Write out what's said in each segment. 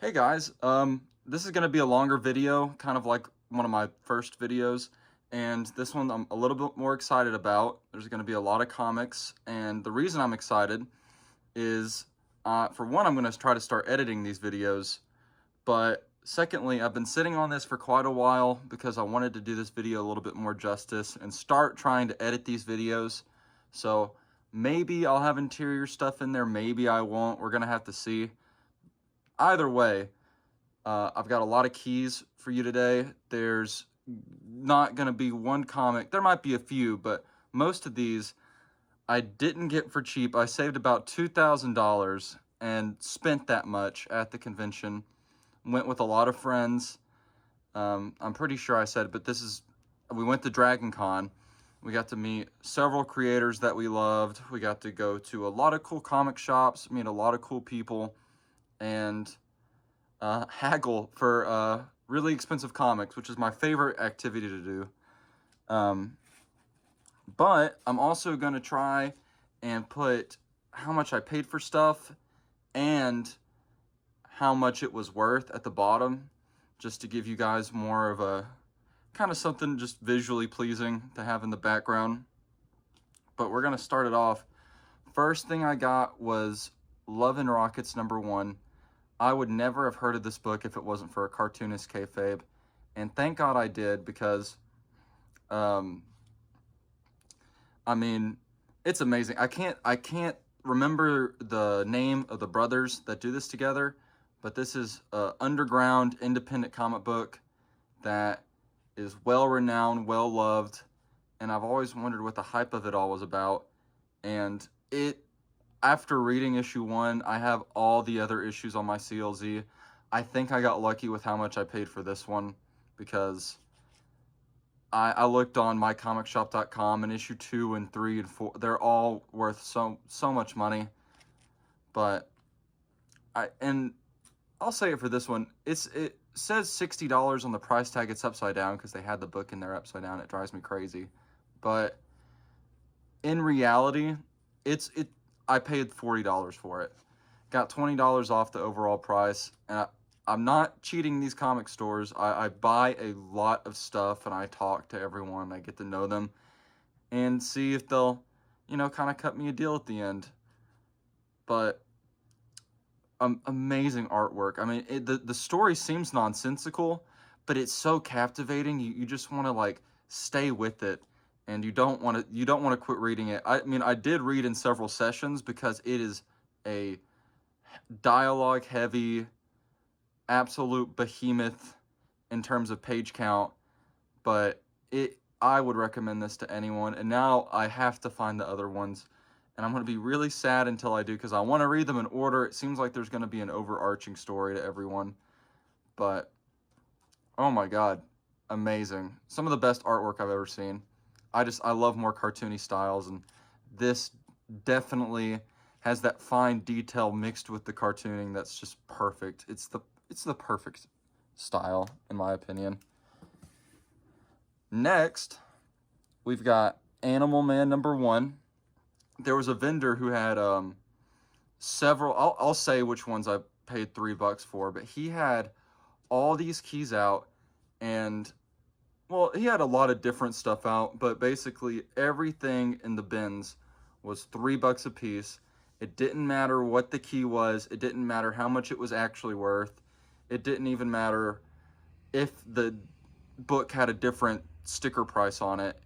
Hey guys, this is going to be a longer video, kind of like one of my first videos, and this one I'm a little bit more excited about. There's going to be a lot of comics, and the reason I'm excited is, for one, I'm going to try to start editing these videos, but secondly, I've been sitting on this for quite a while because I wanted to do this video a little bit more justice and start trying to edit these videos. So maybe I'll have interior stuff in there, maybe I won't. We're going to have to see. Either way, I've got a lot of keys for you today. There's not going to be one comic. There might be a few, but most of these I didn't get for cheap. I saved about $2,000 and spent that much at the convention. Went with a lot of friends. I'm pretty sure I said, but we went to Dragon Con. We got to meet several creators that we loved. We got to go to a lot of cool comic shops, meet a lot of cool people, and haggle for really expensive comics, which is my favorite activity to do. But I'm also going to try and put how much I paid for stuff and how much it was worth at the bottom, just to give you guys more of a kind of something just visually pleasing to have in the background. But we're going to start it off. First thing I got was Love and Rockets #1. I would never have heard of this book if it wasn't for a cartoonist kayfabe, and thank God I did, because, I mean, it's amazing. I can't remember the name of the brothers that do this together, but this is a underground independent comic book that is well renowned, well loved, and I've always wondered what the hype of it all was about. And after reading issue 1, I have all the other issues on my CLZ. I think I got lucky with how much I paid for this one, because I looked on mycomicshop.com, and issue 2 and 3 and 4, they're all worth so much money. But I'll say it for this one. It says $60 on the price tag. It's upside down because they had the book in there upside down. It drives me crazy. But in reality, I paid $40 for it. Got $20 off the overall price, and I'm not cheating these comic stores. I buy a lot of stuff, and I talk to everyone. I get to know them and see if they'll, kind of cut me a deal at the end. But amazing artwork. I mean, the story seems nonsensical, but it's so captivating. You just want to, like, stay with it, and you don't want to quit reading it. I mean, I did read in several sessions because it is a dialogue heavy, absolute behemoth in terms of page count, but I would recommend this to anyone. And now I have to find the other ones, and I'm going to be really sad until I do, because I want to read them in order. It seems like there's going to be an overarching story to everyone, but oh my god, amazing. Some of the best artwork I've ever seen. I love more cartoony styles, and this definitely has that fine detail mixed with the cartooning that's just perfect. It's the perfect style, in my opinion. Next, we've got Animal Man #1. There was a vendor who had several. I'll say which ones I paid $3 for, but he had all these keys out, and well, he had a lot of different stuff out, but basically everything in the bins was $3 a piece. It didn't matter what the key was. It didn't matter how much it was actually worth. It didn't even matter if the book had a different sticker price on it.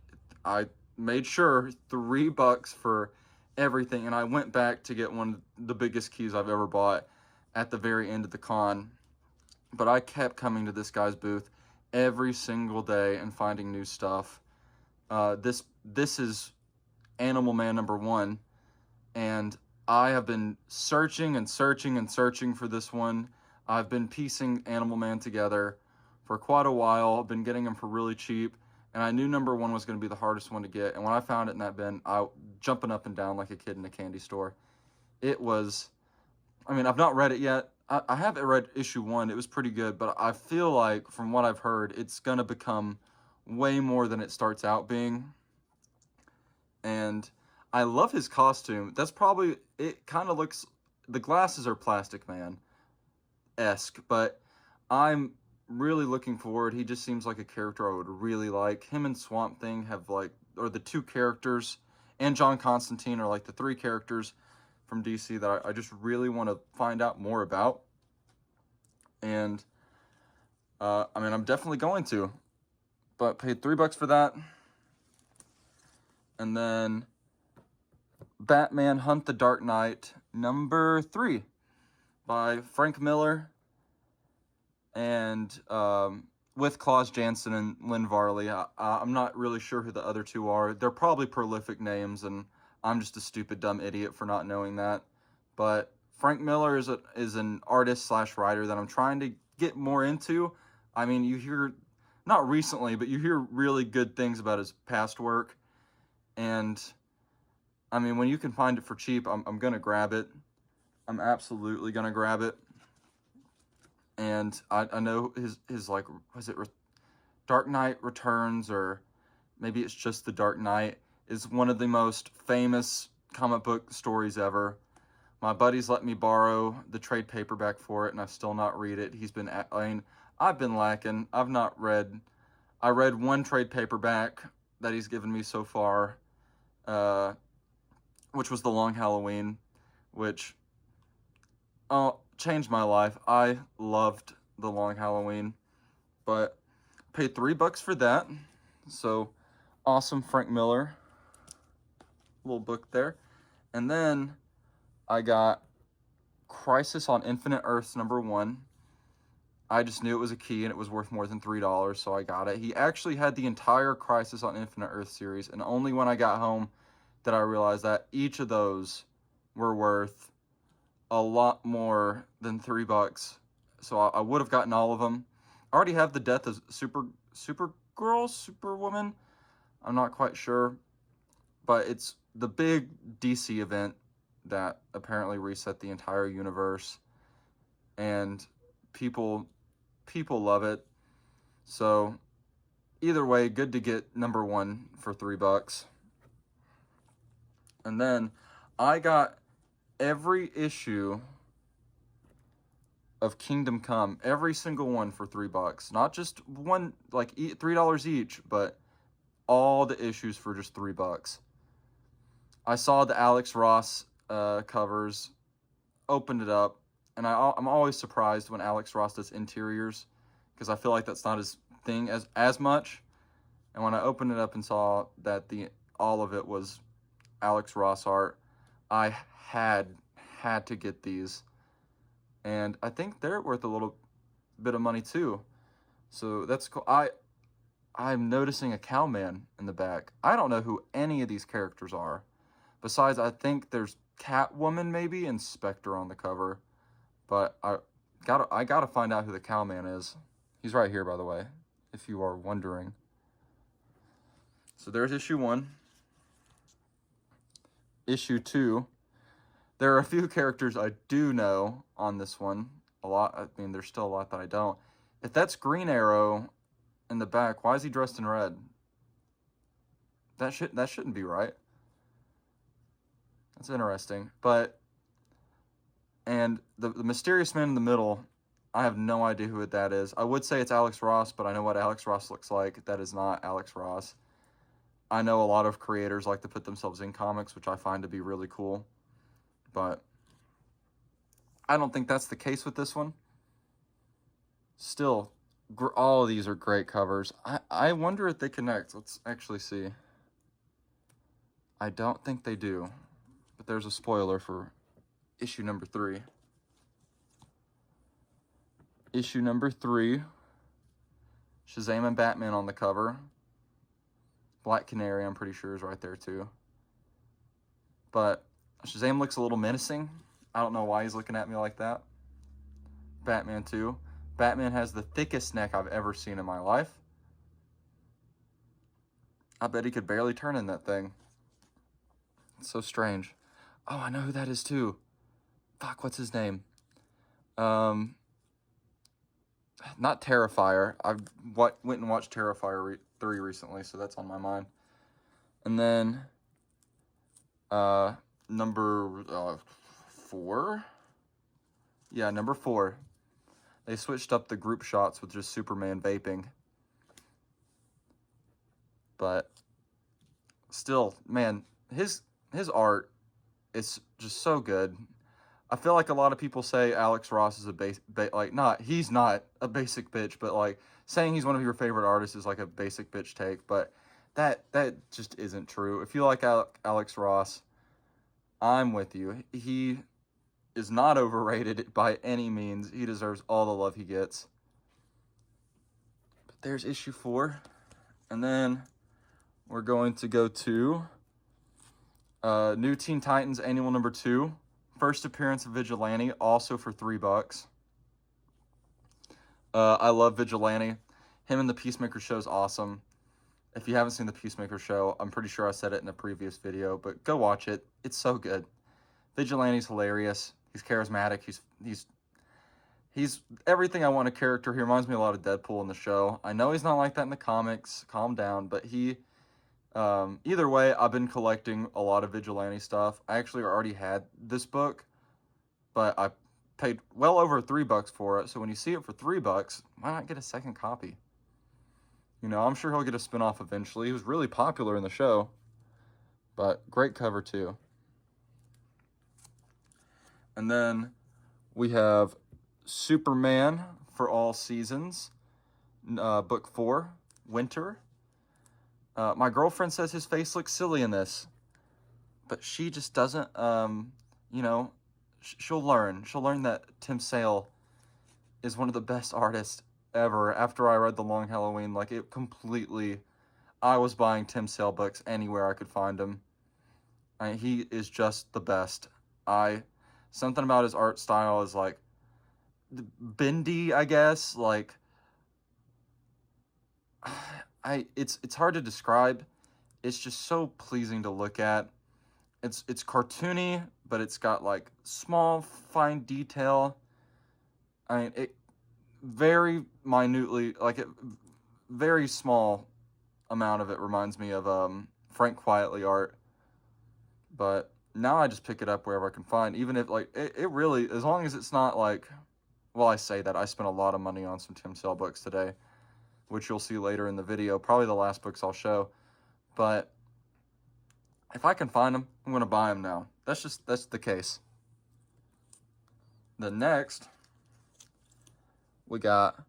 I made sure $3 for everything, and I went back to get one of the biggest keys I've ever bought at the very end of the con. But I kept coming to this guy's booth every single day and finding new stuff. This is Animal Man #1, and I have been searching and searching and searching for this one. I've been piecing Animal Man together for quite a while. I've been getting them for really cheap, and I knew #1 was going to be the hardest one to get. And when I found it in that bin, I jumping up and down like a kid in a candy store. It was, I mean, I've not read it yet. I haven't read issue 1. It was pretty good, but I feel like, from what I've heard, it's going to become way more than it starts out being. And I love his costume. That's probably, it kind of looks, the glasses are Plastic Man. esque, but I'm really looking forward. He just seems like a character I would really like. Him and Swamp Thing have like, or the two characters, and John Constantine are like the three characters from DC that I just really want to find out more about. And I mean, I'm definitely going to, but paid $3 for that. And then Batman Hunt the Dark Knight number 3 by Frank Miller and with Klaus Janson and Lynn Varley. I'm not really sure who the other two are. They're probably prolific names, and I'm just a stupid, dumb idiot for not knowing that. But Frank Miller is an artist/writer that I'm trying to get more into. I mean, you hear, not recently, but you hear really good things about his past work. And, I mean, when you can find it for cheap, I'm going to grab it. I'm absolutely going to grab it. And I know his like, was it Dark Knight Returns, or maybe it's just The Dark Knight, is one of the most famous comic book stories ever. My buddies let me borrow the trade paperback for it, and I've still not read it. I've been lacking. I read one trade paperback that he's given me so far, which was The Long Halloween, which changed my life. I loved The Long Halloween, but paid $3 for that. So awesome, Frank Miller. Little book there. And then I got Crisis on Infinite Earths number 1. I just knew it was a key and it was worth more than $3, so I got it. He actually had the entire Crisis on Infinite Earth series, and only when I got home did I realize that each of those were worth a lot more than $3. So I would have gotten all of them. I already have the Death of Supergirl, Superwoman. I'm not quite sure, but it's the big DC event that apparently reset the entire universe, and people love it. So either way, good to get number 1 for $3. And then I got every issue of Kingdom Come, every single one for $3. Not just one, like $3 each, but all the issues for just $3. I saw the Alex Ross covers, opened it up, and I'm always surprised when Alex Ross does interiors, because I feel like that's not his thing as much. And when I opened it up and saw that all of it was Alex Ross art, I had to get these. And I think they're worth a little bit of money too. So that's cool. I'm noticing a cowman in the back. I don't know who any of these characters are. Besides, I think there's Catwoman maybe and Spectre on the cover. But I gotta find out who the cowman is. He's right here, by the way, if you are wondering. So there's issue 1. Issue 2. There are a few characters I do know on this one. A lot. I mean, there's still a lot that I don't. If that's Green Arrow in the back, why is he dressed in red? That shouldn't be right. That's interesting. And the mysterious man in the middle, I have no idea who that is. I would say it's Alex Ross, but I know what Alex Ross looks like. That is not Alex Ross. I know a lot of creators like to put themselves in comics, which I find to be really cool. But I don't think that's the case with this one. Still, all of these are great covers. I wonder if they connect. Let's actually see. I don't think they do. But there's a spoiler for issue number 3. Issue number 3. Shazam and Batman on the cover. Black Canary, I'm pretty sure, is right there too. But Shazam looks a little menacing. I don't know why he's looking at me like that. Batman too. Batman has the thickest neck I've ever seen in my life. I bet he could barely turn in that thing. It's so strange. Oh, I know who that is too. Fuck, what's his name? Not Terrifier. I went and watched Terrifier 3 recently, so that's on my mind. And then number 4. Yeah, number 4. They switched up the group shots with just Superman vaping. But still, man, his art is just so good. I feel like a lot of people say Alex Ross is he's not a basic bitch, but like saying he's one of your favorite artists is like a basic bitch take, but that just isn't true. If you like Alex Ross, I'm with you. He is not overrated by any means. He deserves all the love he gets. But there's issue 4. And then we're going to go to New Teen Titans Annual number 2. First appearance of Vigilante, also for $3. I love Vigilante. Him and the Peacemaker show is awesome. If you haven't seen the Peacemaker show, I'm pretty sure I said it in a previous video, but go watch it. It's so good. Vigilante's hilarious. He's charismatic. He's everything I want a character. He reminds me a lot of Deadpool in the show. I know he's not like that in the comics. Calm down. But either way, I've been collecting a lot of Vigilante stuff. I actually already had this book, but I paid well over $3 for it. So when you see it for $3, why not get a second copy? You know, I'm sure he'll get a spinoff eventually. He was really popular in the show, but great cover too. And then we have Superman for All Seasons, book 4, Winter. My girlfriend says his face looks silly in this, but she just doesn't, you know, she'll learn. She'll learn that Tim Sale is one of the best artists ever. After I read The Long Halloween, like it completely, I was buying Tim Sale books anywhere I could find him. He is just the best. Something about his art style is like bendy, I guess. Like it's hard to describe. It's just so pleasing to look at. It's cartoony, but it's got like small, fine detail. I mean, it very minutely, like very small amount of it reminds me of Frank Quietly art. But now I just pick it up wherever I can find, even if like it really, as long as it's not like, well, I say that I spent a lot of money on some Tim Sale books today, which you'll see later in the video, probably the last books I'll show. But if I can find them, I'm going to buy them now. That's the case. The next, we got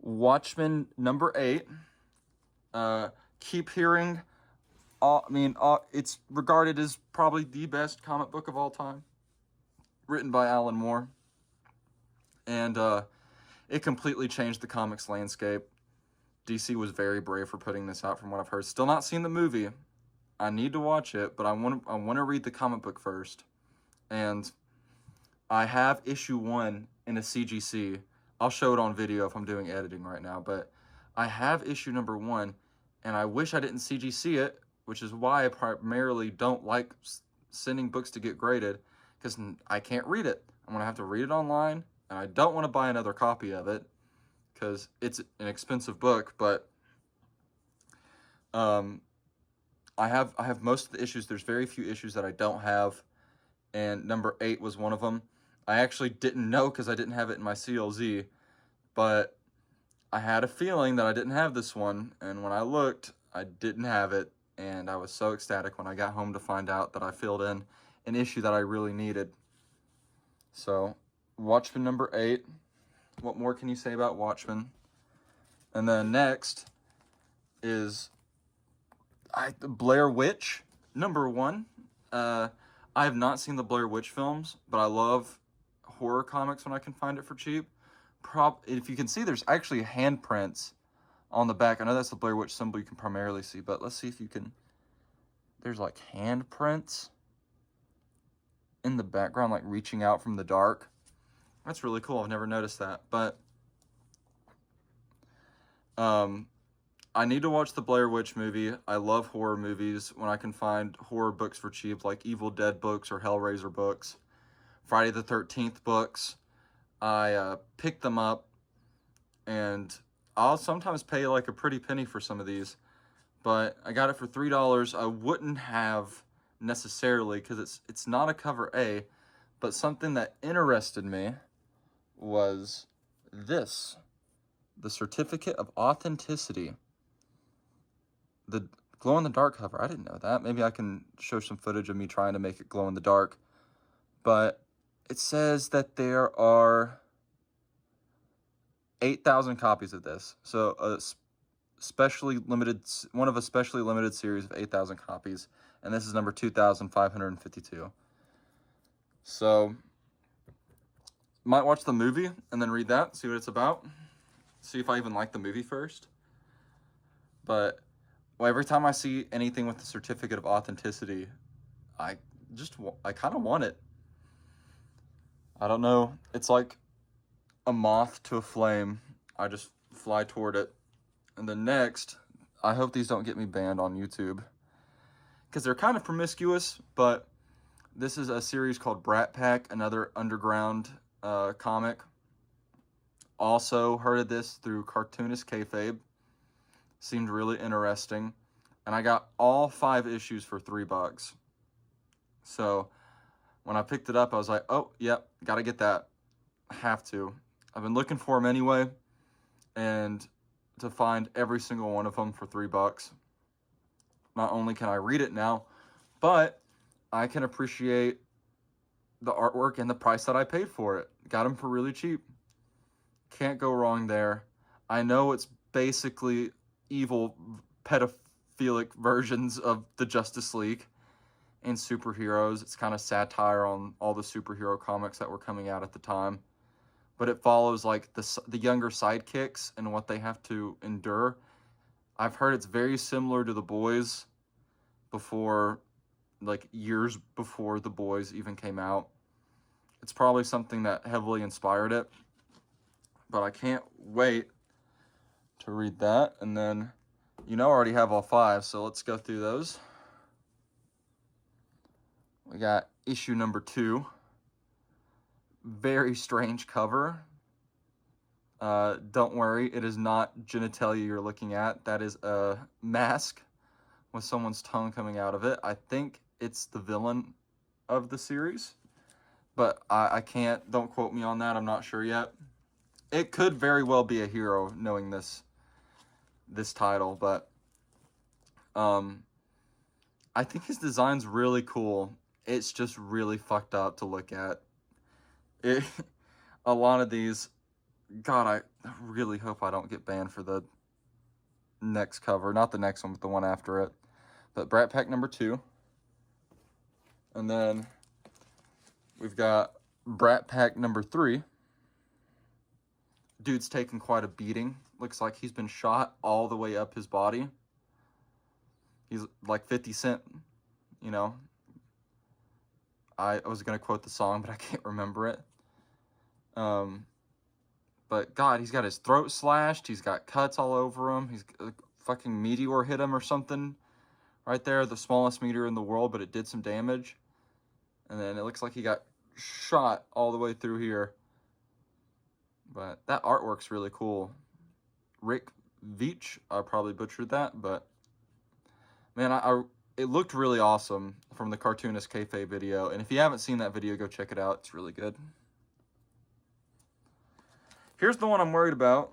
Watchmen number 8. Keep hearing, it's regarded as probably the best comic book of all time, written by Alan Moore. And it completely changed the comics landscape. DC was very brave for putting this out from what I've heard. Still not seen the movie. I need to watch it, but I want to read the comic book first. And I have issue 1 in a CGC. I'll show it on video if I'm doing editing right now, but I have issue number 1, and I wish I didn't CGC it, which is why I primarily don't like sending books to get graded, because I can't read it. I'm going to have to read it online, and I don't want to buy another copy of it, because it's an expensive book, but I have most of the issues. There's very few issues that I don't have, and number 8 was one of them. I actually didn't know because I didn't have it in my CLZ, but I had a feeling that I didn't have this one, and when I looked, I didn't have it, and I was so ecstatic when I got home to find out that I filled in an issue that I really needed. So, Watchmen number 8. What more can you say about Watchmen? And then next is Blair Witch number 1. I have not seen the Blair Witch films, but I love horror comics when I can find it for cheap. If you can see, there's actually handprints on the back. I know that's the Blair Witch symbol you can primarily see, but let's see if you can. There's like handprints in the background, like reaching out from the dark. That's really cool. I've never noticed that. But I need to watch the Blair Witch movie. I love horror movies when I can find horror books for cheap, like Evil Dead books or Hellraiser books. Friday the 13th books. I pick them up, and I'll sometimes pay like a pretty penny for some of these. But I got it for $3. I wouldn't have necessarily, because it's not a cover A, but something that interested me was this, the Certificate of Authenticity. The glow-in-the-dark cover. I didn't know that. Maybe I can show some footage of me trying to make it glow in the dark. But it says that there are 8,000 copies of this. So one of a specially limited series of 8,000 copies. And this is number 2,552. So, might watch the movie and then read that, see what it's about. See if I even like the movie first. But well, every time I see anything with the Certificate of Authenticity, I kind of want it. I don't know. It's like a moth to a flame. I just fly toward it. And then next, I hope these don't get me banned on YouTube, because they're kind of promiscuous, but this is a series called Brat Pack, another underground comic. Also heard of this through Cartoonist Kayfabe. Seemed really interesting. And I got all 5 issues for $3. So when I picked it up, I was like, oh, yep, gotta get that. Have to. I've been looking for them anyway. And to find every single one of them for $3. Not only can I read it now, but I can appreciate the artwork and the price that I paid for it. Got them for really cheap. Can't go wrong there. I know it's basically evil pedophilic versions of the Justice League and superheroes. It's kind of satire on all the superhero comics that were coming out at the time. But it follows like the younger sidekicks and what they have to endure. I've heard it's very similar to The Boys before, like years before The Boys even came out. It's probably something that heavily inspired it. But I can't wait to read that. And then, I already have all 5, so let's go through those. We got issue number 2. Very strange cover. Don't worry, it is not genitalia you're looking at. That is a mask with someone's tongue coming out of it. I think it's the villain of the series, but I can't, don't quote me on that. I'm not sure yet. It could very well be a hero, knowing this title, but I think his design's really cool. It's just really fucked up to look at. A lot of these, God, I really hope I don't get banned for the next cover. Not the next one, but the one after it. But Brat Pack number 2. And then we've got Brat Pack number 3. Dude's taking quite a beating. Looks like he's been shot all the way up his body. He's like 50 Cent, I was going to quote the song, but I can't remember it. But God, he's got his throat slashed. He's got cuts all over him. He's a fucking meteor hit him or something right there. The smallest meteor in the world, but it did some damage. And then it looks like he got shot all the way through here. But that artwork's really cool. Rick Veitch, I probably butchered that, but man, it looked really awesome from the Cartoonist Kayfabe video. And if you haven't seen that video, go check it out. It's really good. Here's the one I'm worried about.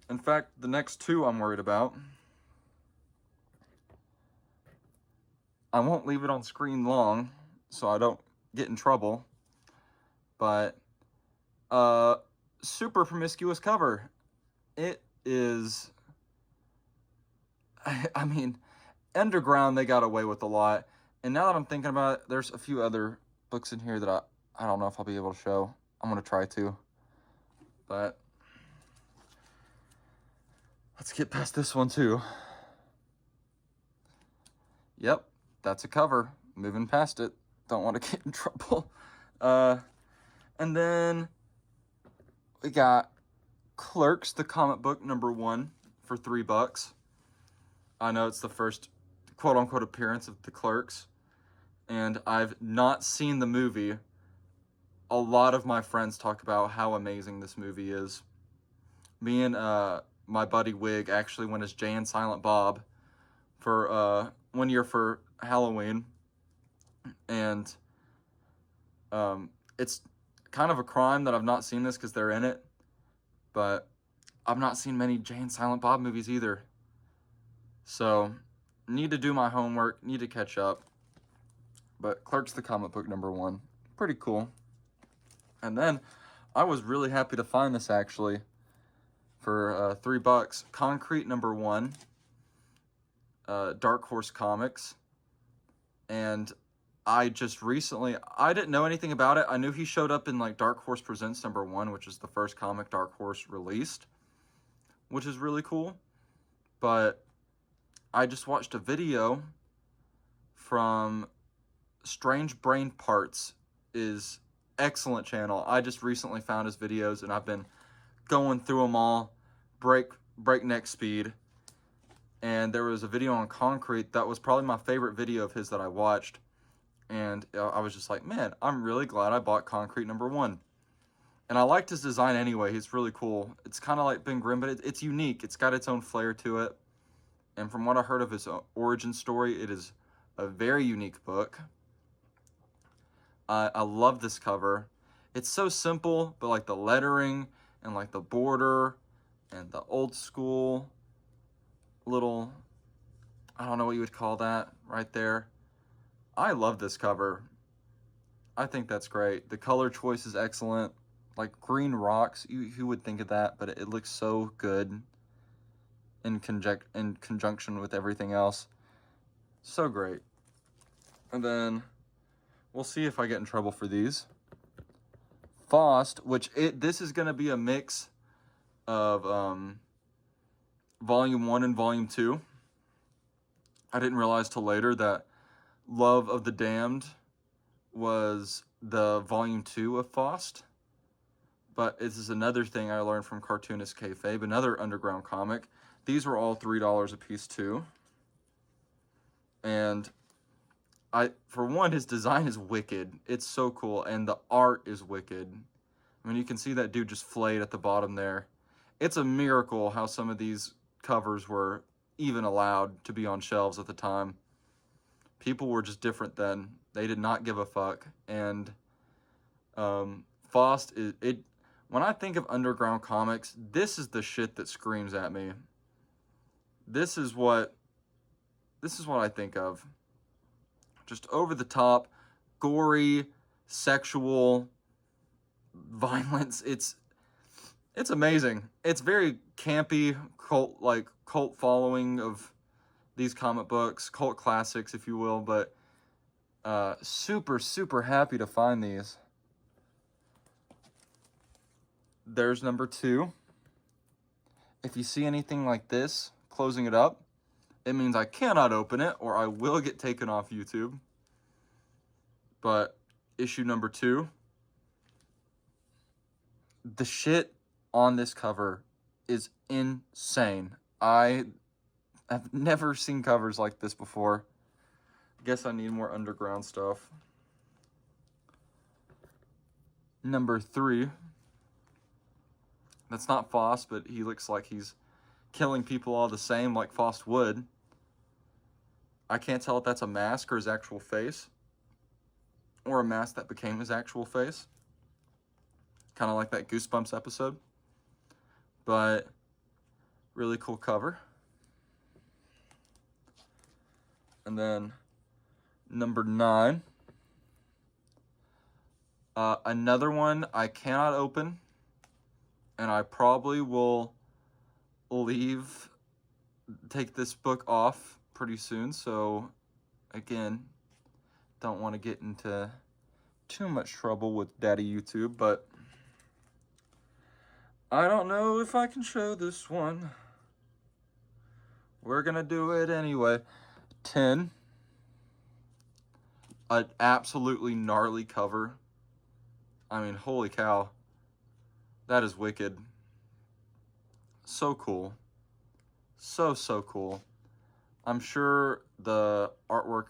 In fact, the next 2 I'm worried about. I won't leave it on screen long so I don't get in trouble. But, super promiscuous cover. It is, I mean, underground, they got away with a lot. And now that I'm thinking about it, there's a few other books in here that I don't know if I'll be able to show. I'm going to try to. But let's get past this one too. Yep, that's a cover. Moving past it. Don't want to get in trouble. And then we got Clerks, the comic book number 1 for $3. I know it's the first quote-unquote appearance of the Clerks, and I've not seen the movie. A lot of my friends talk about how amazing this movie is. Me and my buddy Wig actually went as Jay and Silent Bob for 1 year for Halloween, and it's kind of a crime that I've not seen this because they're in it. but I've not seen many Jay and Silent Bob movies either. So, need to do my homework, need to catch up. But Clerks the comic book #1, pretty cool. And then I was really happy to find this actually for $3. Concrete #1, Dark Horse Comics. And I just recently, I didn't know anything about it. I knew he showed up in like Dark Horse Presents #1, which is the first comic Dark Horse released, which is really cool. But I just watched a video from Strange Brain Parts, is excellent channel. I just recently found his videos and I've been going through them all breakneck speed. And there was a video on Concrete that was probably my favorite video of his that I watched. And I was just like, man, I'm really glad I bought Concrete #1. And I liked his design anyway. He's really cool. It's kind of like Ben Grimm, but it's unique. It's got its own flair to it. And from what I heard of his origin story, it is a very unique book. I love this cover. It's so simple, but like the lettering and like the border and the old school little, I don't know what you would call that right there. I love this cover. I think that's great. The color choice is excellent. Like green rocks, who would think of that? But it looks so good in conjunction with everything else. So great. And then we'll see if I get in trouble for these. Faust, which this is going to be a mix of Volume 1 and Volume 2. I didn't realize till later that Love of the Damned was the Volume 2 of Faust. But this is another thing I learned from Cartoonist Kayfabe, another underground comic. These were all $3 a piece too. And for one, his design is wicked. It's so cool. And the art is wicked. I mean, you can see that dude just flayed at the bottom there. It's a miracle how some of these covers were even allowed to be on shelves at the time. People were just different then. They did not give a fuck. And Faust is when I think of underground comics, this is the shit that screams at me. This is what I think of. Just over the top, gory, sexual violence. It's amazing. It's very campy, cult following of these comic books, cult classics, if you will, but super, super happy to find these. There's #2. If you see anything like this, closing it up, it means I cannot open it or I will get taken off YouTube. But issue #2, the shit on this cover is insane. I have never seen covers like this before. Guess I need more underground stuff. #3. That's not Faust, but he looks like he's killing people all the same like Faust would. I can't tell if that's a mask or his actual face. Or a mask that became his actual face. Kind of like that Goosebumps episode. But really cool cover. And then #9. Another one I cannot open. And I probably will take this book off pretty soon. So, again, don't want to get into too much trouble with Daddy YouTube, but I don't know if I can show this one. We're gonna do it anyway. 10. An absolutely gnarly cover. I mean, holy cow. That is wicked. So cool. So cool. I'm sure the artwork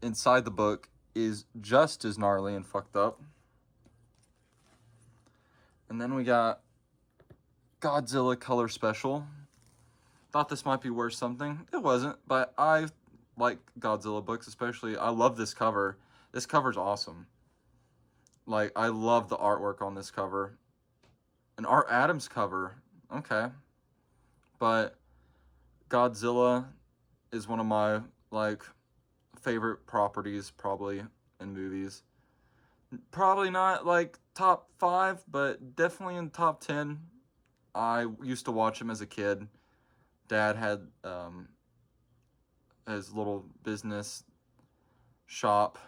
inside the book is just as gnarly and fucked up. And then we got Godzilla Color Special. Thought this might be worth something. It wasn't, but I like Godzilla books, especially. I love this cover. This cover's awesome. Like, I love the artwork on this cover. An Art Adams cover. Okay. But Godzilla is one of my, like, favorite properties, probably, in movies. Probably not, like, top 5, but definitely in top 10. I used to watch him as a kid. Dad had his little business shop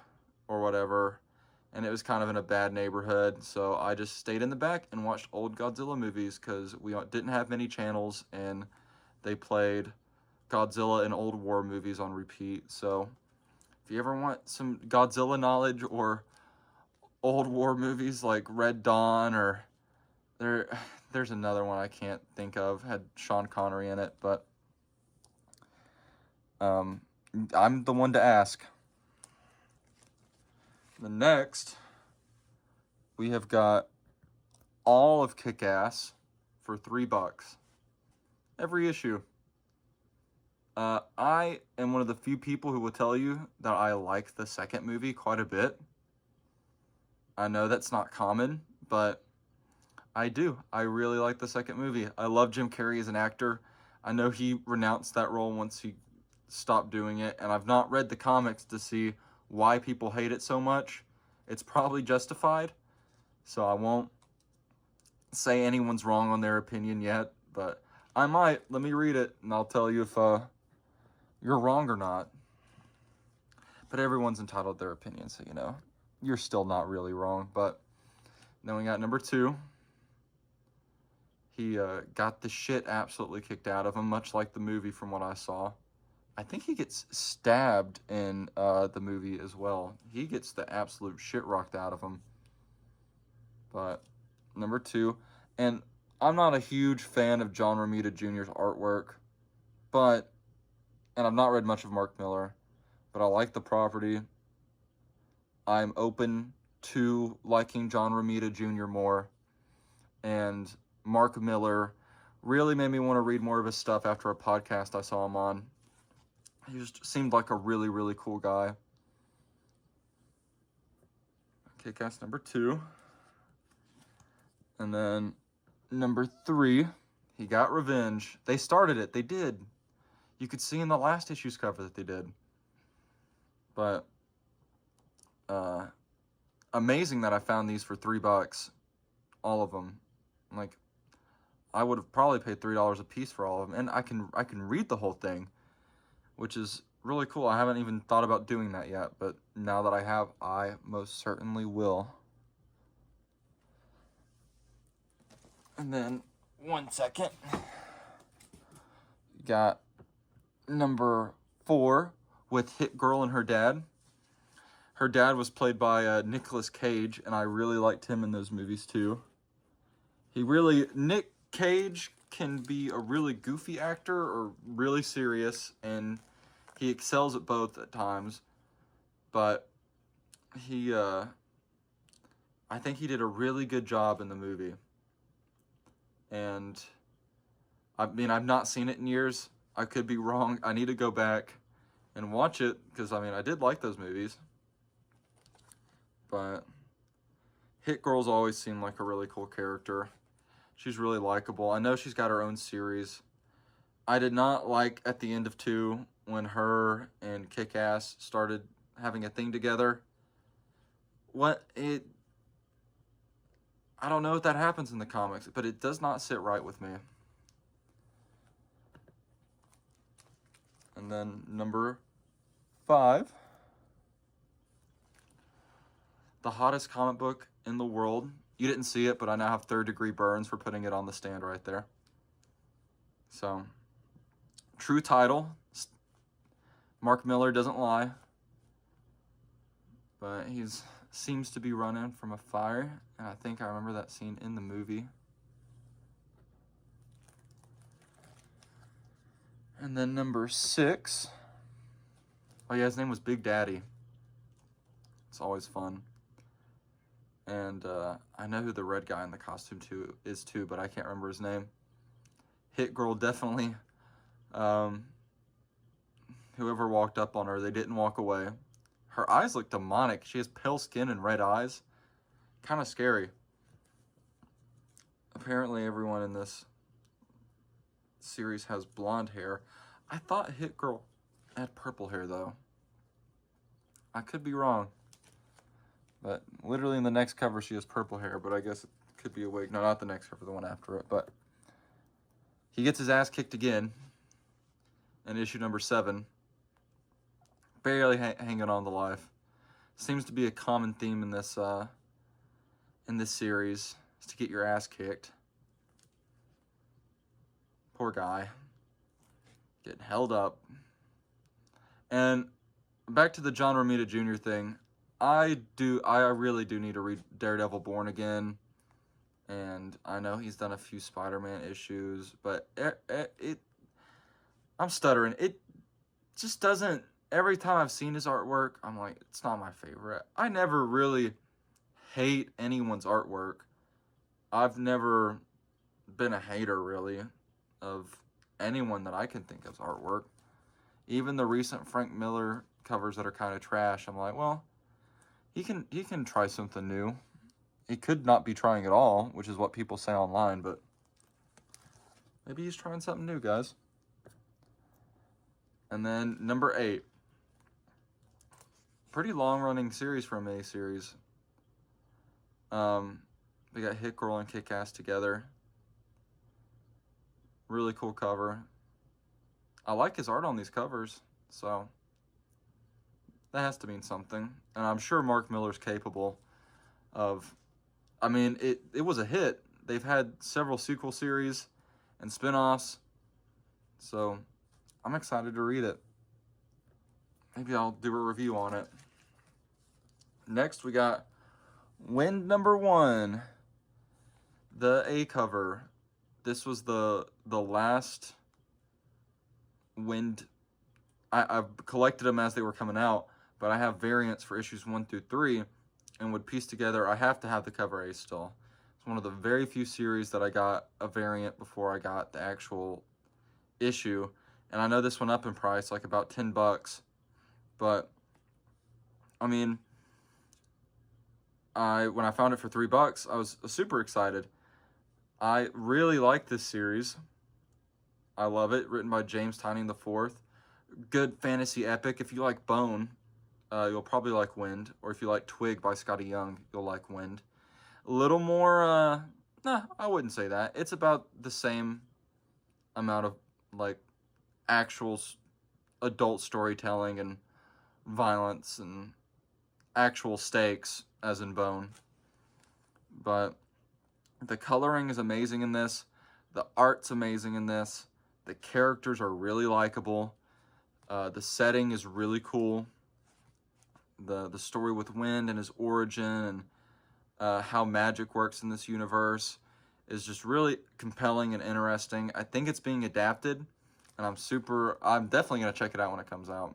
or whatever, and it was kind of in a bad neighborhood, so I just stayed in the back and watched old Godzilla movies because we didn't have many channels, and they played Godzilla and old war movies on repeat. So if you ever want some Godzilla knowledge or old war movies like Red Dawn, or there's another one I can't think of, had Sean Connery in it, but I'm the one to ask. The next, we have got all of Kick-Ass for $3. Every issue. I am one of the few people who will tell you that I like the second movie quite a bit. I know that's not common, but I do. I really like the second movie. I love Jim Carrey as an actor. I know he renounced that role once he stopped doing it, and I've not read the comics to see why people hate it so much. It's probably justified, so I won't say anyone's wrong on their opinion yet, but I might. Let me read it, and I'll tell you if you're wrong or not. But everyone's entitled to their opinion, so you know, you're still not really wrong. But then we got number 2. He got the shit absolutely kicked out of him, much like the movie from what I saw. I think he gets stabbed in the movie as well. He gets the absolute shit rocked out of him. But number 2, and I'm not a huge fan of John Romita Jr.'s artwork, but, and I've not read much of Mark Miller, but I like the property. I'm open to liking John Romita Jr. more, and Mark Miller really made me want to read more of his stuff after a podcast I saw him on. He just seemed like a really, really cool guy. Kick-Ass number 2. And then number 3, he got revenge. They started it. They did. You could see in the last issue's cover that they did. But amazing that I found these for $3. All of them. Like, I would have probably paid $3 a piece for all of them, and I can read the whole thing, which is really cool. I haven't even thought about doing that yet, but now that I have, I most certainly will. And then, one second, got number 4 with Hit Girl and her dad. Her dad was played by Nicolas Cage, and I really liked him in those movies too. Nick Cage can be a really goofy actor or really serious, and he excels at both at times. But I think he did a really good job in the movie. And I mean, I've not seen it in years. I could be wrong. I need to go back and watch it because, I mean, I did like those movies. But Hit Girl's always seemed like a really cool character. She's really likable. I know she's got her own series. I did not like at the end of 2 when her and Kick-Ass started having a thing together. I don't know if that happens in the comics, but it does not sit right with me. And then number 5. The hottest comic book in the world. You didn't see it, but I now have 3rd-degree burns for putting it on the stand right there. So, true title. Mark Miller doesn't lie. But he seems to be running from a fire, and I think I remember that scene in the movie. And then number 6. Oh yeah, his name was Big Daddy. It's always fun. And I know who the red guy in the costume is too, but I can't remember his name. Hit Girl definitely. Whoever walked up on her, they didn't walk away. Her eyes look demonic. She has pale skin and red eyes. Kind of scary. Apparently everyone in this series has blonde hair. I thought Hit Girl had purple hair, though. I could be wrong. But literally in the next cover, she has purple hair, but I guess it could be a wig. No, not the next cover, the one after it. But he gets his ass kicked again in issue number 7. Barely hanging on to life. Seems to be a common theme in this series, is to get your ass kicked. Poor guy. Getting held up. And back to the John Romita Jr. thing. I really do need to read Daredevil Born Again. And I know he's done a few Spider-Man issues, but I'm stuttering. It just doesn't, every time I've seen his artwork, I'm like, it's not my favorite. I never really hate anyone's artwork. I've never been a hater, really, of anyone that I can think of's artwork. Even the recent Frank Miller covers that are kind of trash, I'm like, well, he can try something new. He could not be trying at all, which is what people say online, but maybe he's trying something new, guys. And then number 8. Pretty long-running series from a series. We got Hit Girl and Kick-Ass together. Really cool cover. I like his art on these covers, so that has to mean something. And I'm sure Mark Miller's capable of, I mean, it was a hit. They've had several sequel series and spin-offs, so I'm excited to read it. Maybe I'll do a review on it. Next, we got Wind number 1, the A cover. This was the last Wind. I've collected them as they were coming out, but I have variants for issues 1 through 3, and would piece together. I have to have the cover A still. It's one of the very few series that I got a variant before I got the actual issue, and I know this went up in price, like about $10, but I mean, when I found it for $3, I was super excited. I really like this series. I love it. Written by James Tynion IV. Good fantasy epic. If you like Bone, you'll probably like Wind. Or if you like Twig by Scotty Young, you'll like Wind. A little more, nah, I wouldn't say that. It's about the same amount of, like, actual adult storytelling and violence and actual stakes as in Bone. But the coloring is amazing in this. The art's amazing in this. The characters are really likable. The setting is really cool. The story with Wind and his origin and how magic works in this universe is just really compelling and interesting. I think it's being adapted, and I'm definitely going to check it out when it comes out.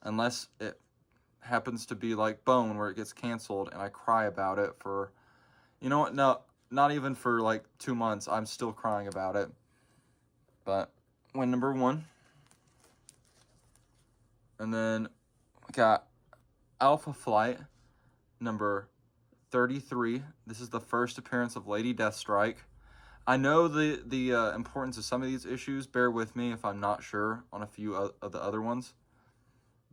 Unless it happens to be like Bone, where it gets canceled and I cry about it for, you know what, no, not even for like 2 months. I'm still crying about it. But Wind number 1. And then we got Alpha Flight number 33. This is the first appearance of Lady Deathstrike. I know the importance of some of these issues. Bear with me if I'm not sure on a few of the other ones.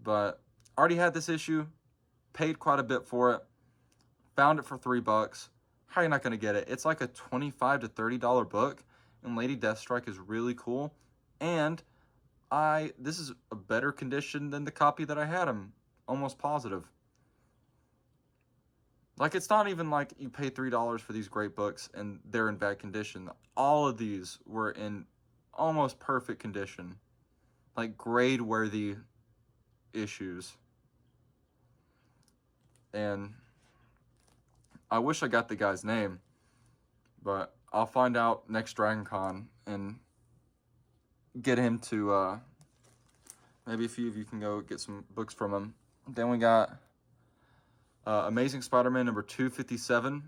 But already had this issue, paid quite a bit for it, found it for $3. How are you not going to get it? It's like a $25 to $30 book, and Lady Deathstrike is really cool. And this is a better condition than the copy that I had. I'm almost positive. Like, it's not even like you pay $3 for these great books and they're in bad condition. All of these were in almost perfect condition. Like, grade-worthy issues. And I wish I got the guy's name, but I'll find out next Dragon Con and get him to, maybe a few of you can go get some books from him. Then we got Amazing Spider-Man number 257.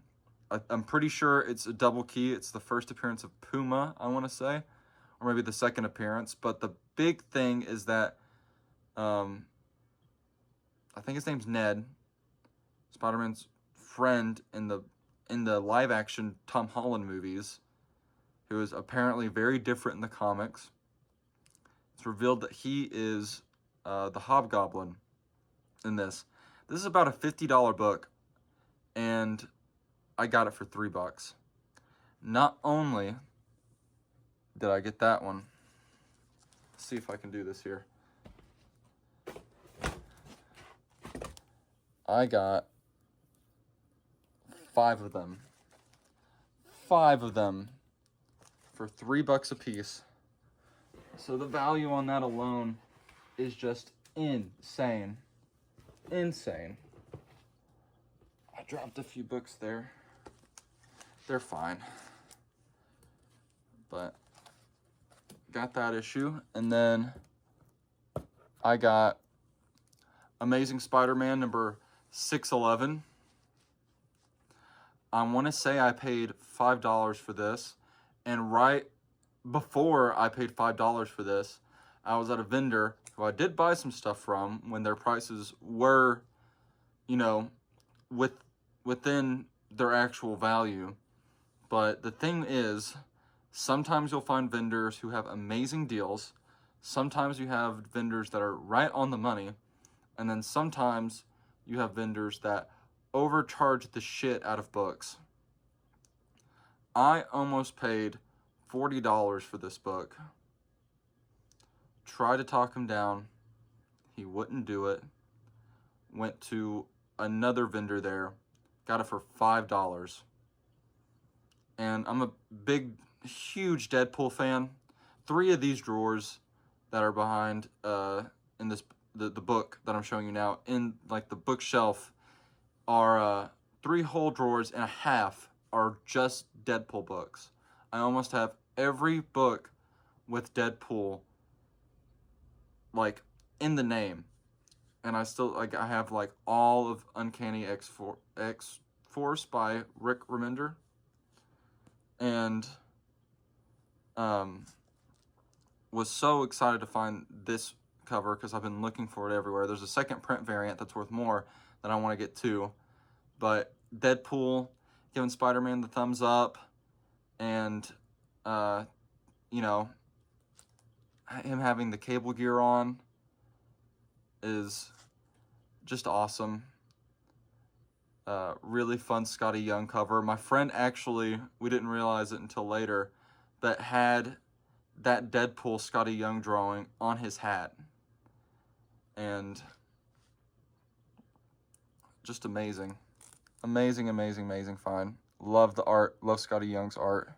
I'm pretty sure it's a double key. It's the first appearance of Puma, I want to say, or maybe the second appearance. But the big thing is that I think his name's Ned, Spider-Man's friend in the live-action Tom Holland movies. who is apparently very different in the comics. It's revealed that he is the Hobgoblin in this. This is about a $50 book, and I got it for $3. Not only did I get that one, let's see if I can do this here. I got 5 of them. 5 of them for $3 a piece. So the value on that alone is just insane. Insane. I dropped a few books there. They're fine. But got that issue. And then I got Amazing Spider-Man number 611. I want to say I paid $5 for this. And right before I paid $5 for this, I was at a vendor who I did buy some stuff from when their prices were, you know, within their actual value. But the thing is, sometimes you'll find vendors who have amazing deals. Sometimes you have vendors that are right on the money. And then sometimes you have vendors that overcharge the shit out of books. I almost paid $40 for this book. Tried to talk him down. He wouldn't do it. Went to another vendor there. Got it for $5. And I'm a big, huge Deadpool fan. 3 of these drawers that are behind in this the book that I'm showing you now, in like the bookshelf, are 3 whole drawers and a half are just Deadpool books. I almost have every book with Deadpool like in the name, and I still I have like all of Uncanny X-Force by Rick Remender, and was so excited to find this cover because I've been looking for it everywhere. There's a second print variant that's worth more that I want to get too, but Deadpool giving Spider-Man the thumbs up, and you know, him having the cable gear on is just awesome. Really fun Scotty Young cover. My friend actually, we didn't realize it until later, but had that Deadpool Scotty Young drawing on his hat. And just amazing. Amazing, amazing, amazing find. Love the art. Love Scotty Young's art.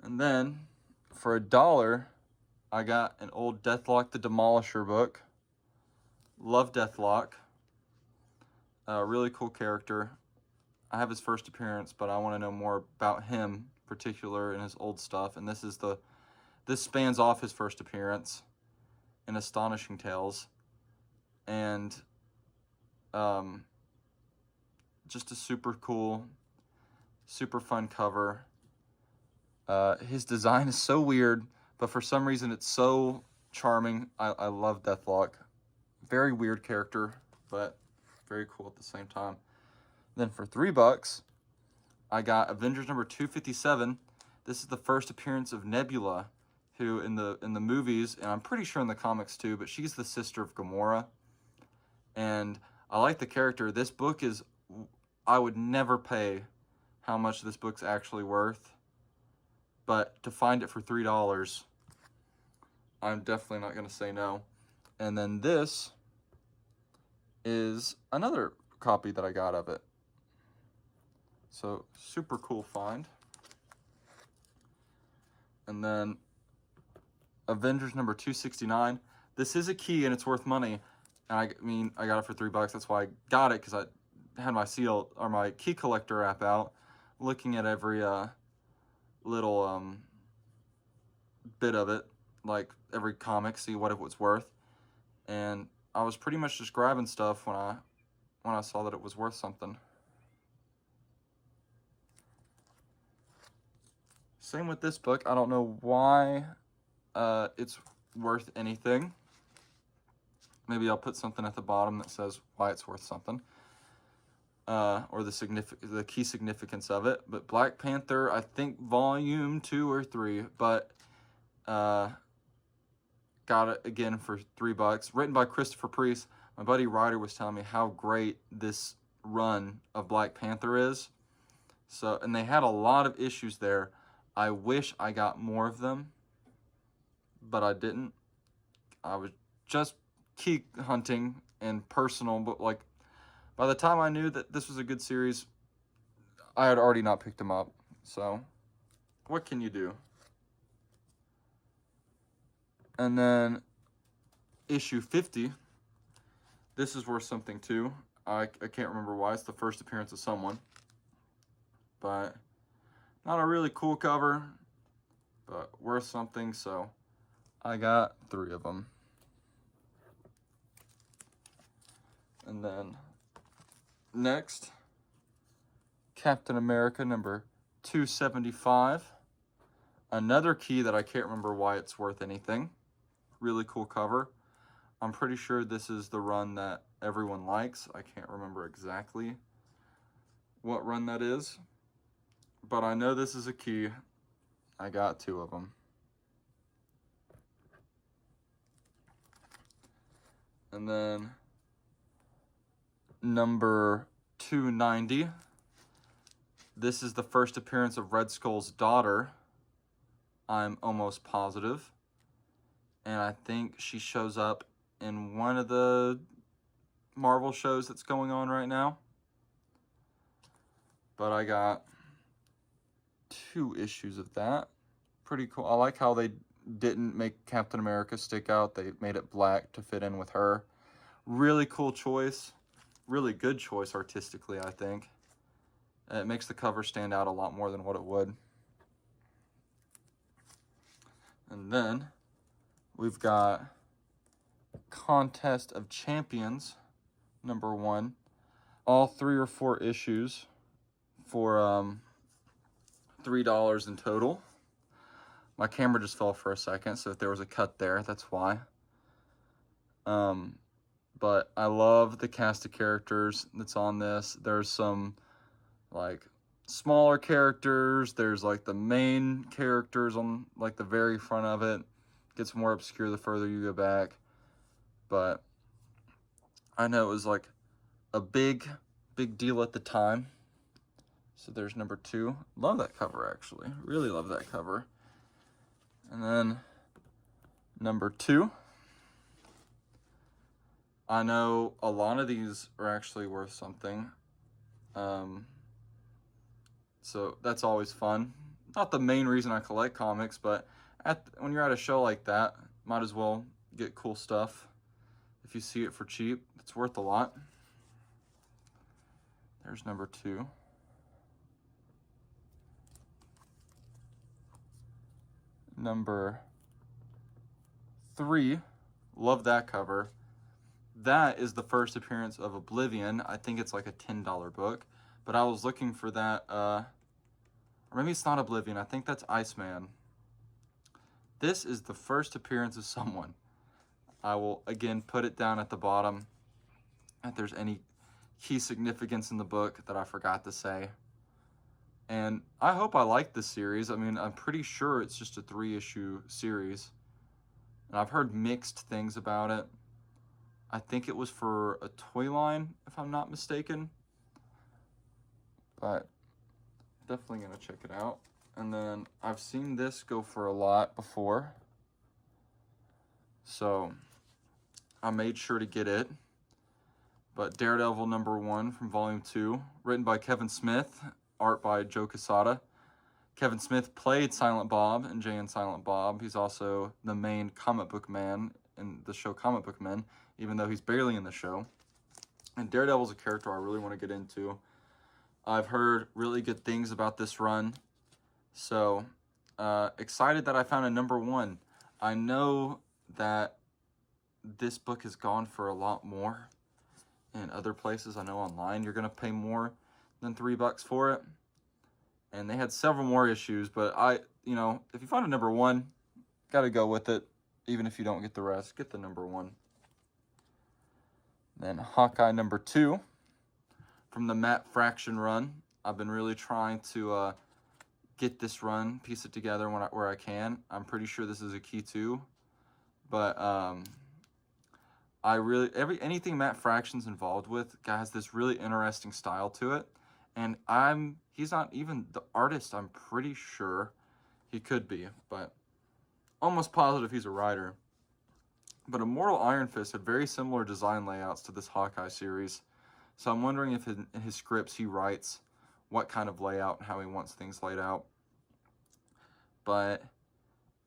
And then, for $1, I got an old Deathlock the Demolisher book. Love Deathlock. Really cool character. I have his first appearance, but I want to know more about him in particular and his old stuff. And this spans off his first appearance in Astonishing Tales. And just a super cool, super fun cover. His design is so weird, but for some reason it's so charming. I love Deathlock. Very weird character, but very cool at the same time. Then for $3, I got Avengers number 257. This is the first appearance of Nebula, who in the movies, and I'm pretty sure in the comics too, but she's the sister of Gamora. And I like the character. This book is, I would never pay how much this book's actually worth, but to find it for $3, I'm definitely not going to say no. And then this is another copy that I got of it. So, super cool find. And then Avengers number 269. This is a key and it's worth money. And I mean, I got it for $3. That's why I got it, because I had my seal or my key collector app out, looking at every little bit of it, like every comic, see what it was worth. And I was pretty much just grabbing stuff when I saw that it was worth something. Same with this book. I don't know why it's worth anything. Maybe I'll put something at the bottom that says why it's worth something. or the key significance of it. But Black Panther, I think volume 2 or 3, but got it again for $3. Written by Christopher Priest. My buddy Ryder was telling me how great this run of Black Panther is. So, and they had a lot of issues there. I wish I got more of them, but I didn't. I was just key hunting and personal, but like by the time I knew that this was a good series, I had already not picked them up. So, what can you do? And then issue 50. This is worth something too. I can't remember why. It's the first appearance of someone. But not a really cool cover, but worth something. So I got 3 of them. And then next, Captain America number 275. Another key that I can't remember why it's worth anything. Really cool cover. I'm pretty sure this is the run that everyone likes. I can't remember exactly what run that is, but I know this is a key. I got 2 of them. And then number 290. This is the first appearance of Red Skull's daughter. I'm almost positive. And I think she shows up in one of the Marvel shows that's going on right now. But I got 2 issues of that. Pretty cool. I like how they didn't make Captain America stick out. They made it black to fit in with her. Really cool choice. Really good choice artistically, I think. It makes the cover stand out a lot more than what it would. And then we've got Contest of Champions number 1. All 3 or 4 issues for $3 in total. My camera just fell for a second, so if there was a cut there, that's why. But I love the cast of characters that's on this. There's some like smaller characters. There's like the main characters on like the very front of it. Gets more obscure the further you go back. But I know it was like a big deal at the time. So there's number 2. Love that cover, actually. Really love that cover. And then number 2. I know a lot of these are actually worth something. So that's always fun. Not the main reason I collect comics, but when you're at a show like that, might as well get cool stuff. If you see it for cheap, it's worth a lot. There's number 2. Number 3, love that cover. That is the first appearance of Oblivion. I think it's like a $10 book, but I was looking for that, or maybe it's not Oblivion. I think that's Iceman. This is the first appearance of someone. I will, again, put it down at the bottom if there's any key significance in the book that I forgot to say. And I hope I like this series. I mean, I'm pretty sure it's just a 3-issue series. And I've heard mixed things about it. I think it was for a toy line, if I'm not mistaken. But definitely going to check it out. And then I've seen this go for a lot before. So I made sure to get it. But Daredevil number 1 from volume 2, written by Kevin Smith, art by Joe Quesada. Kevin Smith played Silent Bob in Jay and Silent Bob. He's also the main comic book man in the show Comic Book Men, even though he's barely in the show. And Daredevil's a character I really want to get into. I've heard really good things about this run. So, excited that I found a number 1. I know that this book has gone for a lot more in other places. I know online you're going to pay more than $3 for it. And they had several more issues, but if you find a number 1, got to go with it. Even if you don't get the rest, get the number 1. Then Hawkeye number 2 from the Matt Fraction run. I've been really trying to get this run, piece it together where I can. I'm pretty sure this is a key 2, but I really anything Matt Fraction's involved with has this really interesting style to it, and he's not even the artist. I'm pretty sure he could be, but almost positive he's a writer. But Immortal Iron Fist had very similar design layouts to this Hawkeye series, so I'm wondering if in his scripts he writes what kind of layout and how he wants things laid out. But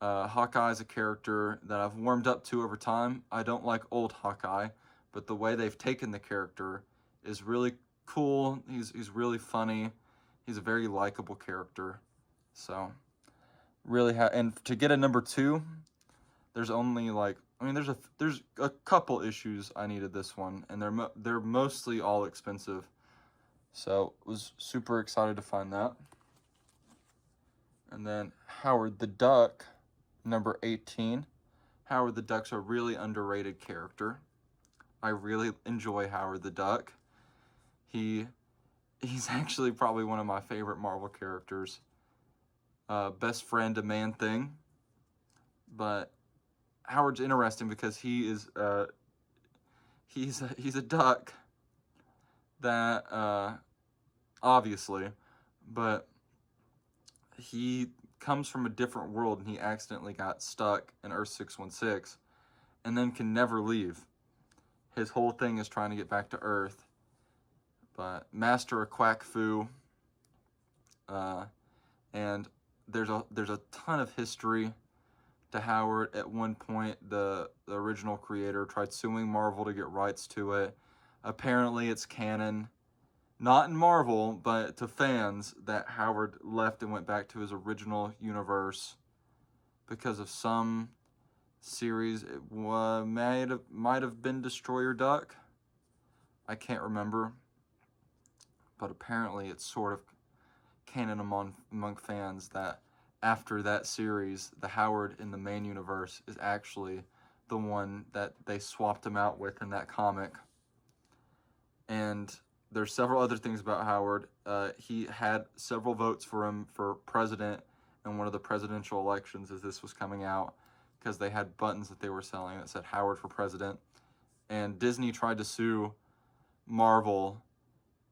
Hawkeye is a character that I've warmed up to over time. I don't like old Hawkeye, but the way they've taken the character is really cool. He's really funny. He's a very likable character. So really, and to get a number 2, there's only like, I mean, there's a couple issues I needed this one, and they're mostly all expensive. So was super excited to find that. And then Howard the Duck, number 18. Howard the Duck's a really underrated character. I really enjoy Howard the Duck. He's actually probably one of my favorite Marvel characters. Best friend to Man-Thing. But Howard's interesting because he's a duck that obviously, but he comes from a different world, and he accidentally got stuck in Earth 616 and then can never leave. His whole thing is trying to get back to Earth. But master of Quack Fu, and there's a ton of history to Howard. At one point, the original creator tried suing Marvel to get rights to it. Apparently, it's canon, not in Marvel, but to fans, that Howard left and went back to his original universe because of some series. It might have been Destroyer Duck. I can't remember. But apparently it's sort of canon among fans that after that series, the Howard in the main universe is actually the one that they swapped him out with in that comic. And there's several other things about Howard. He had several votes for him for president in one of the presidential elections as this was coming out, because they had buttons that they were selling that said Howard for president. And Disney tried to sue Marvel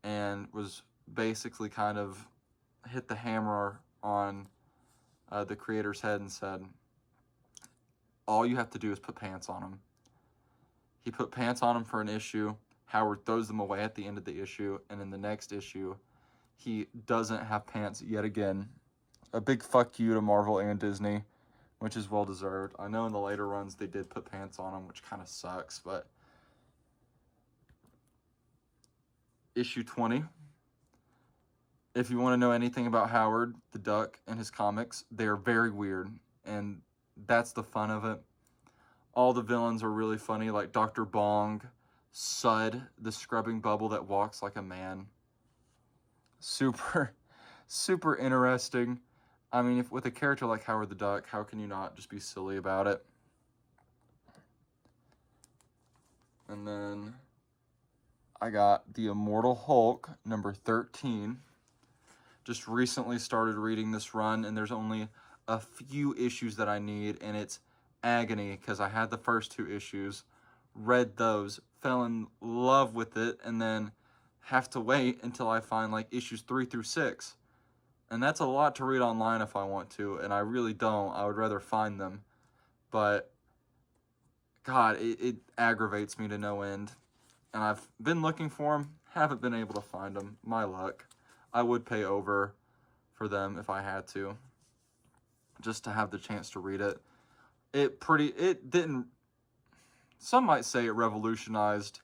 and was basically kind of hit the hammer on the creator's head and said, all you have to do is put pants on him. He put pants on him for an issue. Howard throws them away at the end of the issue, and in the next issue, he doesn't have pants yet again. A big fuck you to Marvel and Disney, which is well deserved. I know in the later runs they did put pants on him, which kind of sucks, but issue 20. If you want to know anything about Howard the Duck and his comics, they're very weird, and that's the fun of it. All the villains are really funny, like Dr. Bong, Sud, the scrubbing bubble that walks like a man. Super interesting. I mean, if with a character like Howard the Duck, how can you not just be silly about it? And then I got the Immortal Hulk, number 13. Just recently started reading this run, and there's only a few issues that I need, and it's agony because I had the first 2 issues, read those, fell in love with it, and then have to wait until I find like issues 3 through 6. And that's a lot to read online if I want to, and I really don't. I would rather find them. But God, it aggravates me to no end. And I've been looking for them, haven't been able to find them. My luck. I would pay over for them if I had to, just to have the chance to read it. It didn't, some might say it revolutionized,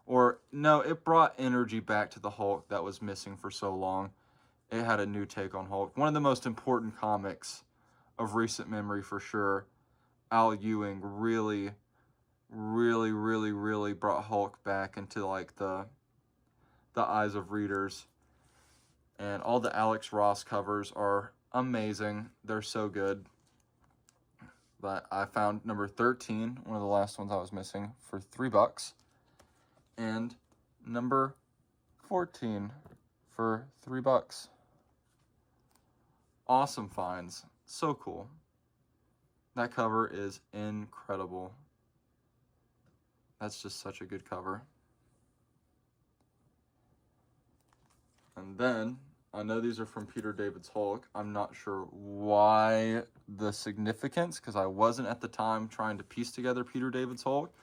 or no, it brought energy back to the Hulk that was missing for so long. It had a new take on Hulk. One of the most important comics of recent memory for sure. Al Ewing really brought Hulk back into like the eyes of readers. And all the Alex Ross covers are amazing. They're so good. But I found number 13, one of the last ones I was missing, for $3. And number 14 for $3. Awesome finds. So cool. That cover is incredible. That's just such a good cover. And then, I know these are from Peter David's Hulk. I'm not sure why the significance, because I wasn't at the time trying to piece together Peter David's Hulk,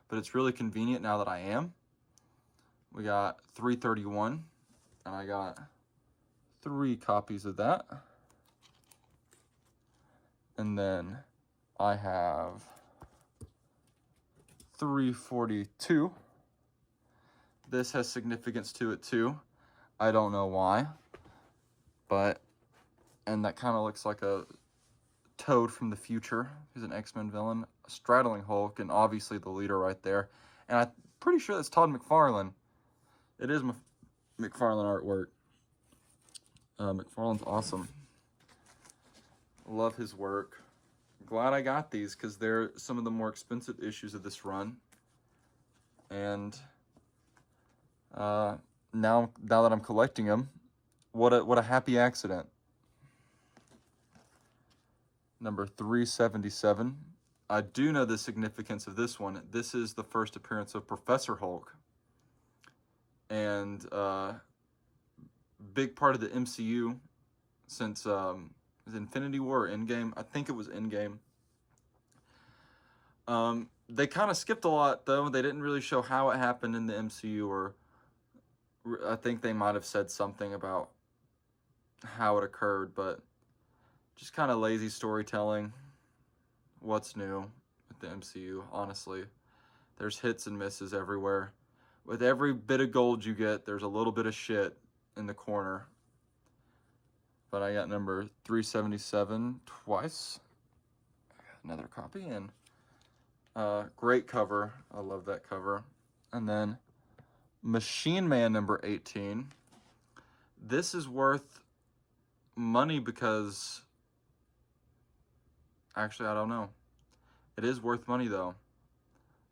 but it's really convenient now that I am. We got 331, and I got 3 copies of that. And then I have 342. This has significance to it too. I don't know why, but, and that kind of looks like a Toad from the future. He's an X-Men villain, straddling Hulk, and obviously the leader right there. And I'm pretty sure that's Todd McFarlane. It is McFarlane artwork. McFarlane's awesome. Love his work. Glad I got these because they're some of the more expensive issues of this run. And now that I'm collecting them, what a happy accident. Number 377. I do know the significance of this one. This is the first appearance of Professor Hulk. And big part of the MCU since is Infinity War or Endgame? I think it was Endgame. They kind of skipped a lot, though. They didn't really show how it happened in the MCU, or I think they might have said something about how it occurred, but just kind of lazy storytelling. What's new with the MCU, honestly? There's hits and misses everywhere. With every bit of gold you get, there's a little bit of shit in the corner. But I got number 377 twice. Another copy, and great cover. I love that cover. And then Machine Man number 18. This is worth money because, actually, I don't know. It is worth money, though.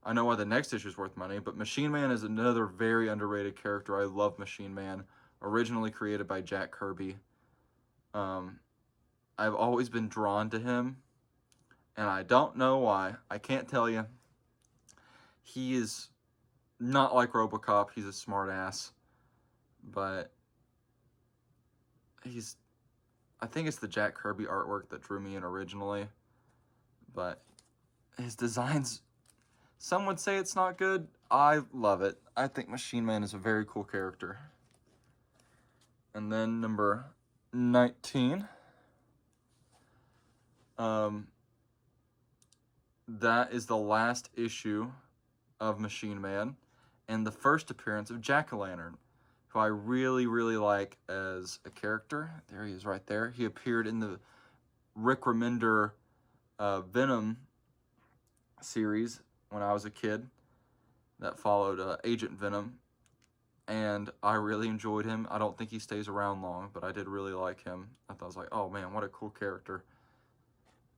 I know why the next issue is worth money, but Machine Man is another very underrated character. I love Machine Man. Originally created by Jack Kirby. I've always been drawn to him, and I don't know why. I can't tell you. He is not like RoboCop. He's a smart ass, but I think it's the Jack Kirby artwork that drew me in originally, but his designs, some would say it's not good. I love it. I think Machine Man is a very cool character. And then number 19. That is the last issue of Machine Man and the first appearance of Jack-O-Lantern, who I really, really like as a character. There he is right there. He appeared in the Rick Remender Venom series when I was a kid that followed Agent Venom, and I really enjoyed him. I don't think he stays around long, but I did really like him. I was like, oh man, what a cool character.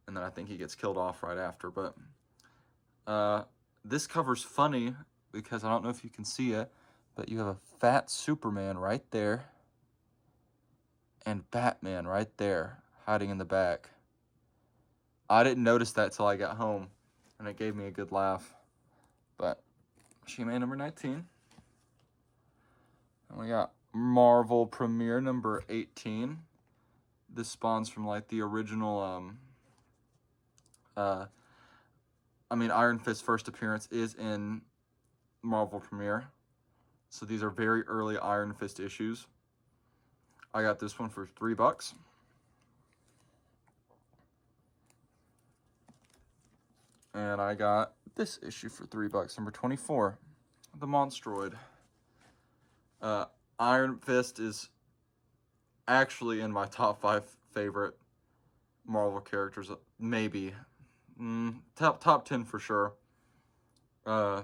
And then I think he gets killed off right after. But this cover's funny because I don't know if you can see it, but you have a fat Superman right there and Batman right there hiding in the back. I didn't notice that till I got home, and it gave me a good laugh. But Machine Man number 19. And we got Marvel Premiere number 18. This spawns from like the original Iron Fist's first appearance is in Marvel Premiere. So these are very early Iron Fist issues. I got this one for $3. And I got this issue for $3, number 24, the Monstroid. Iron Fist is actually in my top 5 favorite Marvel characters, maybe. Top 10 for sure. I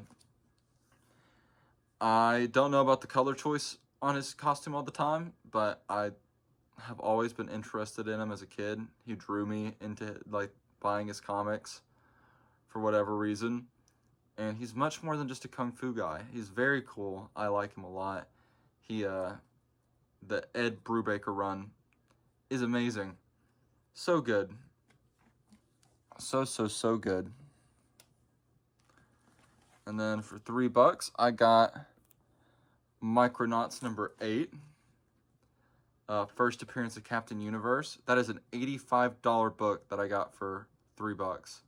don't know about the color choice on his costume all the time, but I have always been interested in him as a kid. He drew me into like buying his comics for whatever reason. And he's much more than just a kung fu guy. He's very cool. I like him a lot. The Ed Brubaker run is amazing. So good. So good. And then for $3, I got Micronauts number 8. First appearance of Captain Universe. That is an $85 book that I got for $3.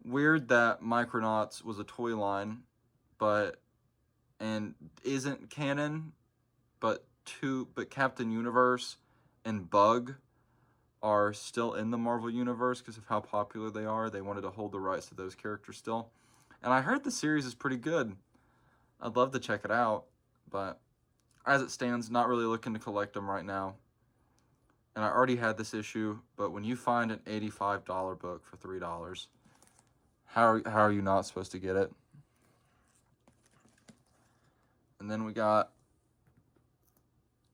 Weird that Micronauts was a toy line, and isn't canon, but Captain Universe and Bug are still in the Marvel Universe because of how popular they are. They wanted to hold the rights to those characters still. And I heard the series is pretty good. I'd love to check it out, but as it stands, not really looking to collect them right now. And I already had this issue, but when you find an $85 book for $3, how are you not supposed to get it? And then we got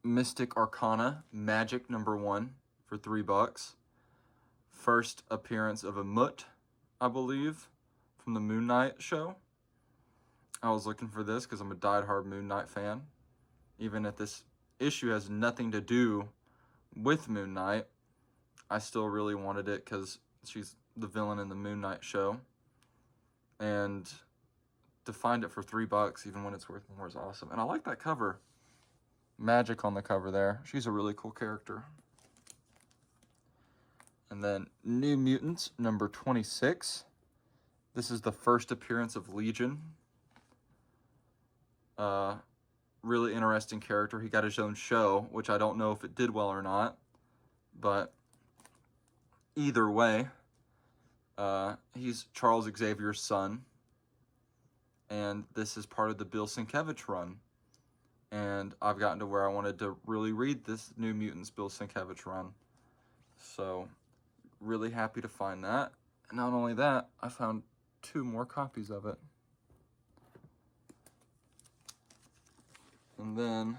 Mystic Arcana Magic number 1 for $3. First appearance of a Mutt, I believe, from the Moon Knight show. I was looking for this because I'm a diehard Moon Knight fan. Even if this issue has nothing to do with Moon Knight, I still really wanted it because she's the villain in the Moon Knight show. And to find it for $3, even when it's worth more, is awesome. And I like that cover. Magic on the cover there. She's a really cool character. And then New Mutants number 26. This is the first appearance of Legion. Really interesting character. He got his own show, which I don't know if it did well or not. But either way, he's Charles Xavier's son. And this is part of the Bill Sienkiewicz run. And I've gotten to where I wanted to really read this New Mutants Bill Sienkiewicz run. So, really happy to find that. And not only that, I found 2 more copies of it. And then,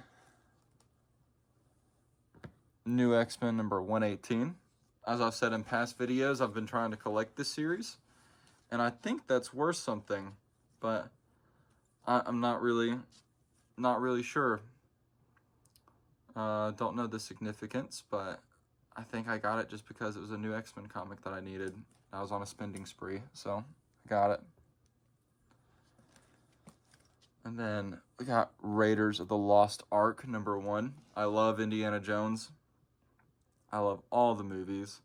New X-Men number 118. As I've said in past videos, I've been trying to collect this series. And I think that's worth something. But I'm not really sure. Don't know the significance, but I think I got it just because it was a new X-Men comic that I needed. I was on a spending spree, so I got it. And then we got Raiders of the Lost Ark number 1. I love Indiana Jones. I love all the movies.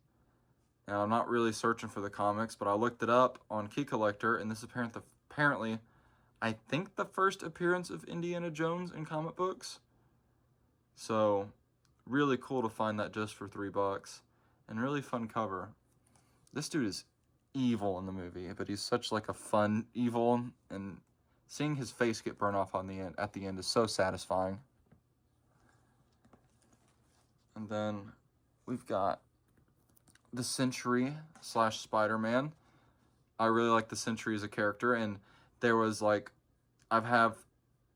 And I'm not really searching for the comics, but I looked it up on Key Collector, and this is apparently, I think, the first appearance of Indiana Jones in comic books. So, really cool to find that just for $3. And really fun cover. This dude is evil in the movie, but he's such like a fun evil, and seeing his face get burned off at the end is so satisfying. And then we've got the Sentry / Spider-Man. I really like the Sentry as a character, and there was like, I have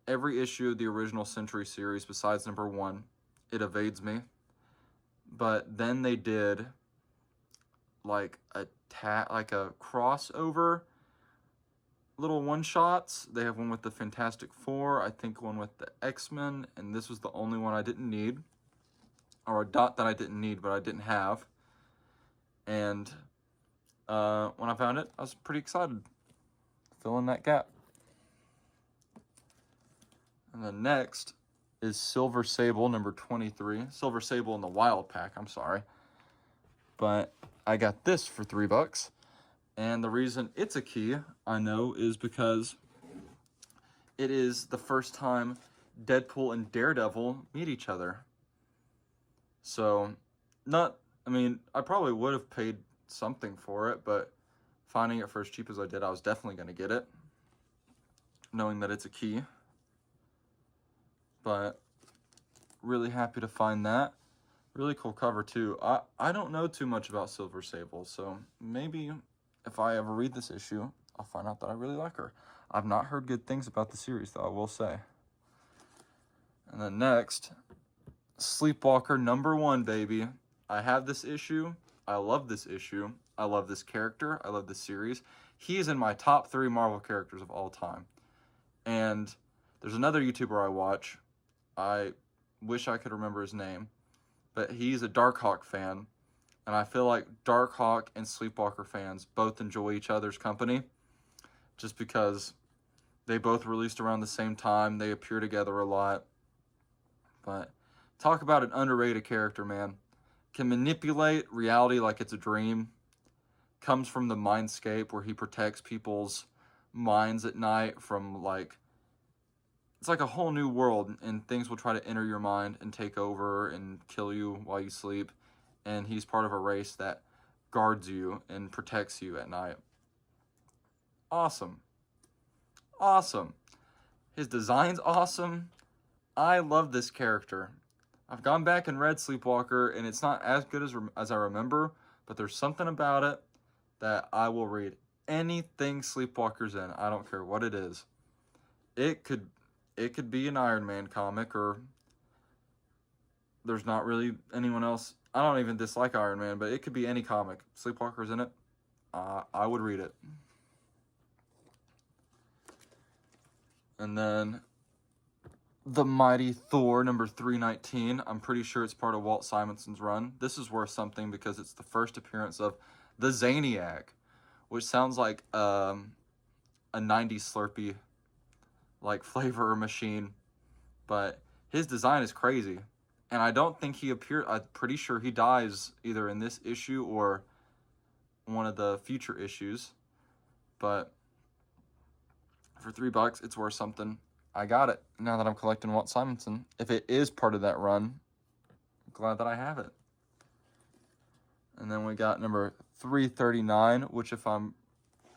every issue of the original Sentry series besides number 1. It evades me. But then they did like a crossover little one-shots. They have one with the Fantastic Four, I think one with the X-Men, and this was the only one I didn't need. Or a dot that I didn't need, but I didn't have. And when I found it, I was pretty excited. Fill in that gap. And then next is Silver Sable number 23. Silver Sable in the Wild Pack, I'm sorry. But I got this for $3. And the reason it's a key, I know, is because it is the first time Deadpool and Daredevil meet each other. So, I probably would have paid something for it, but finding it for as cheap as I did, I was definitely going to get it, knowing that it's a key. But really happy to find that. Really cool cover too. I don't know too much about Silver Sable, so maybe if I ever read this issue, I'll find out that I really like her. I've not heard good things about the series, though, I will say. And then next, Sleepwalker number 1, baby. I have this issue. I love this issue. I love this character. I love this series. He is in my top 3 Marvel characters of all time. And there's another YouTuber I watch, I wish I could remember his name, but he's a Darkhawk fan, and I feel like Darkhawk and Sleepwalker fans both enjoy each other's company, just because they both released around the same time. They appear together a lot. But talk about an underrated character, man. Can manipulate reality like it's a dream. Comes from the mindscape where he protects people's minds at night from like, it's like a whole new world, and things will try to enter your mind and take over and kill you while you sleep. And he's part of a race that guards you and protects you at night. Awesome. Awesome. His design's awesome. I love this character. I've gone back and read Sleepwalker, and it's not as good as I remember, but there's something about it that I will read anything Sleepwalker's in. I don't care what it is. It could be an Iron Man comic, or there's not really anyone else. I don't even dislike Iron Man, but it could be any comic. Sleepwalker's in it. I would read it. And then the Mighty Thor number 319. I'm pretty sure it's part of Walt Simonson's run. This is worth something because it's the first appearance of the Zaniac, which sounds like a 90s Slurpee like flavor machine, but his design is crazy. And I don't think he appeared. I'm pretty sure he dies either in this issue or one of the future issues. But for $3, it's worth something. I got it now that I'm collecting Walt Simonson. If it is part of that run, I'm glad that I have it. And then we got number 339, which, if I'm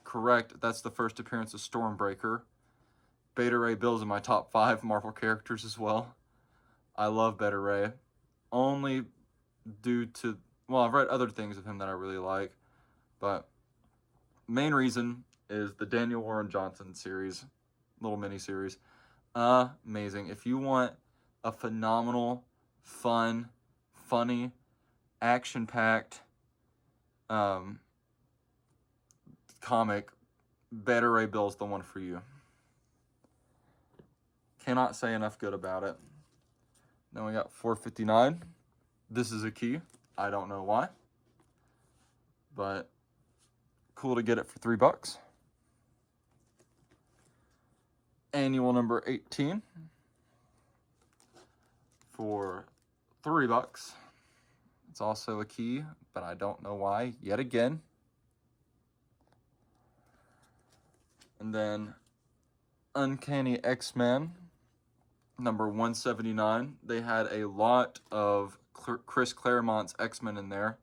correct, that's the first appearance of Stormbreaker. Beta Ray Bill's in my top 5 Marvel characters as well. I love Beta Ray, only due to, well, I've read other things of him that I really like, but main reason is the Daniel Warren Johnson series, little mini series. Amazing. If you want a phenomenal, fun, funny, action-packed comic, Beta Ray Bill's the one for you. Cannot say enough good about it. Then we got 459. This is a key. I don't know why, but cool to get it for $3. Annual number 18 for $3. It's also a key, but I don't know why yet again. And then Uncanny X-Men number 179. They had a lot of Chris Claremont's X-Men in there,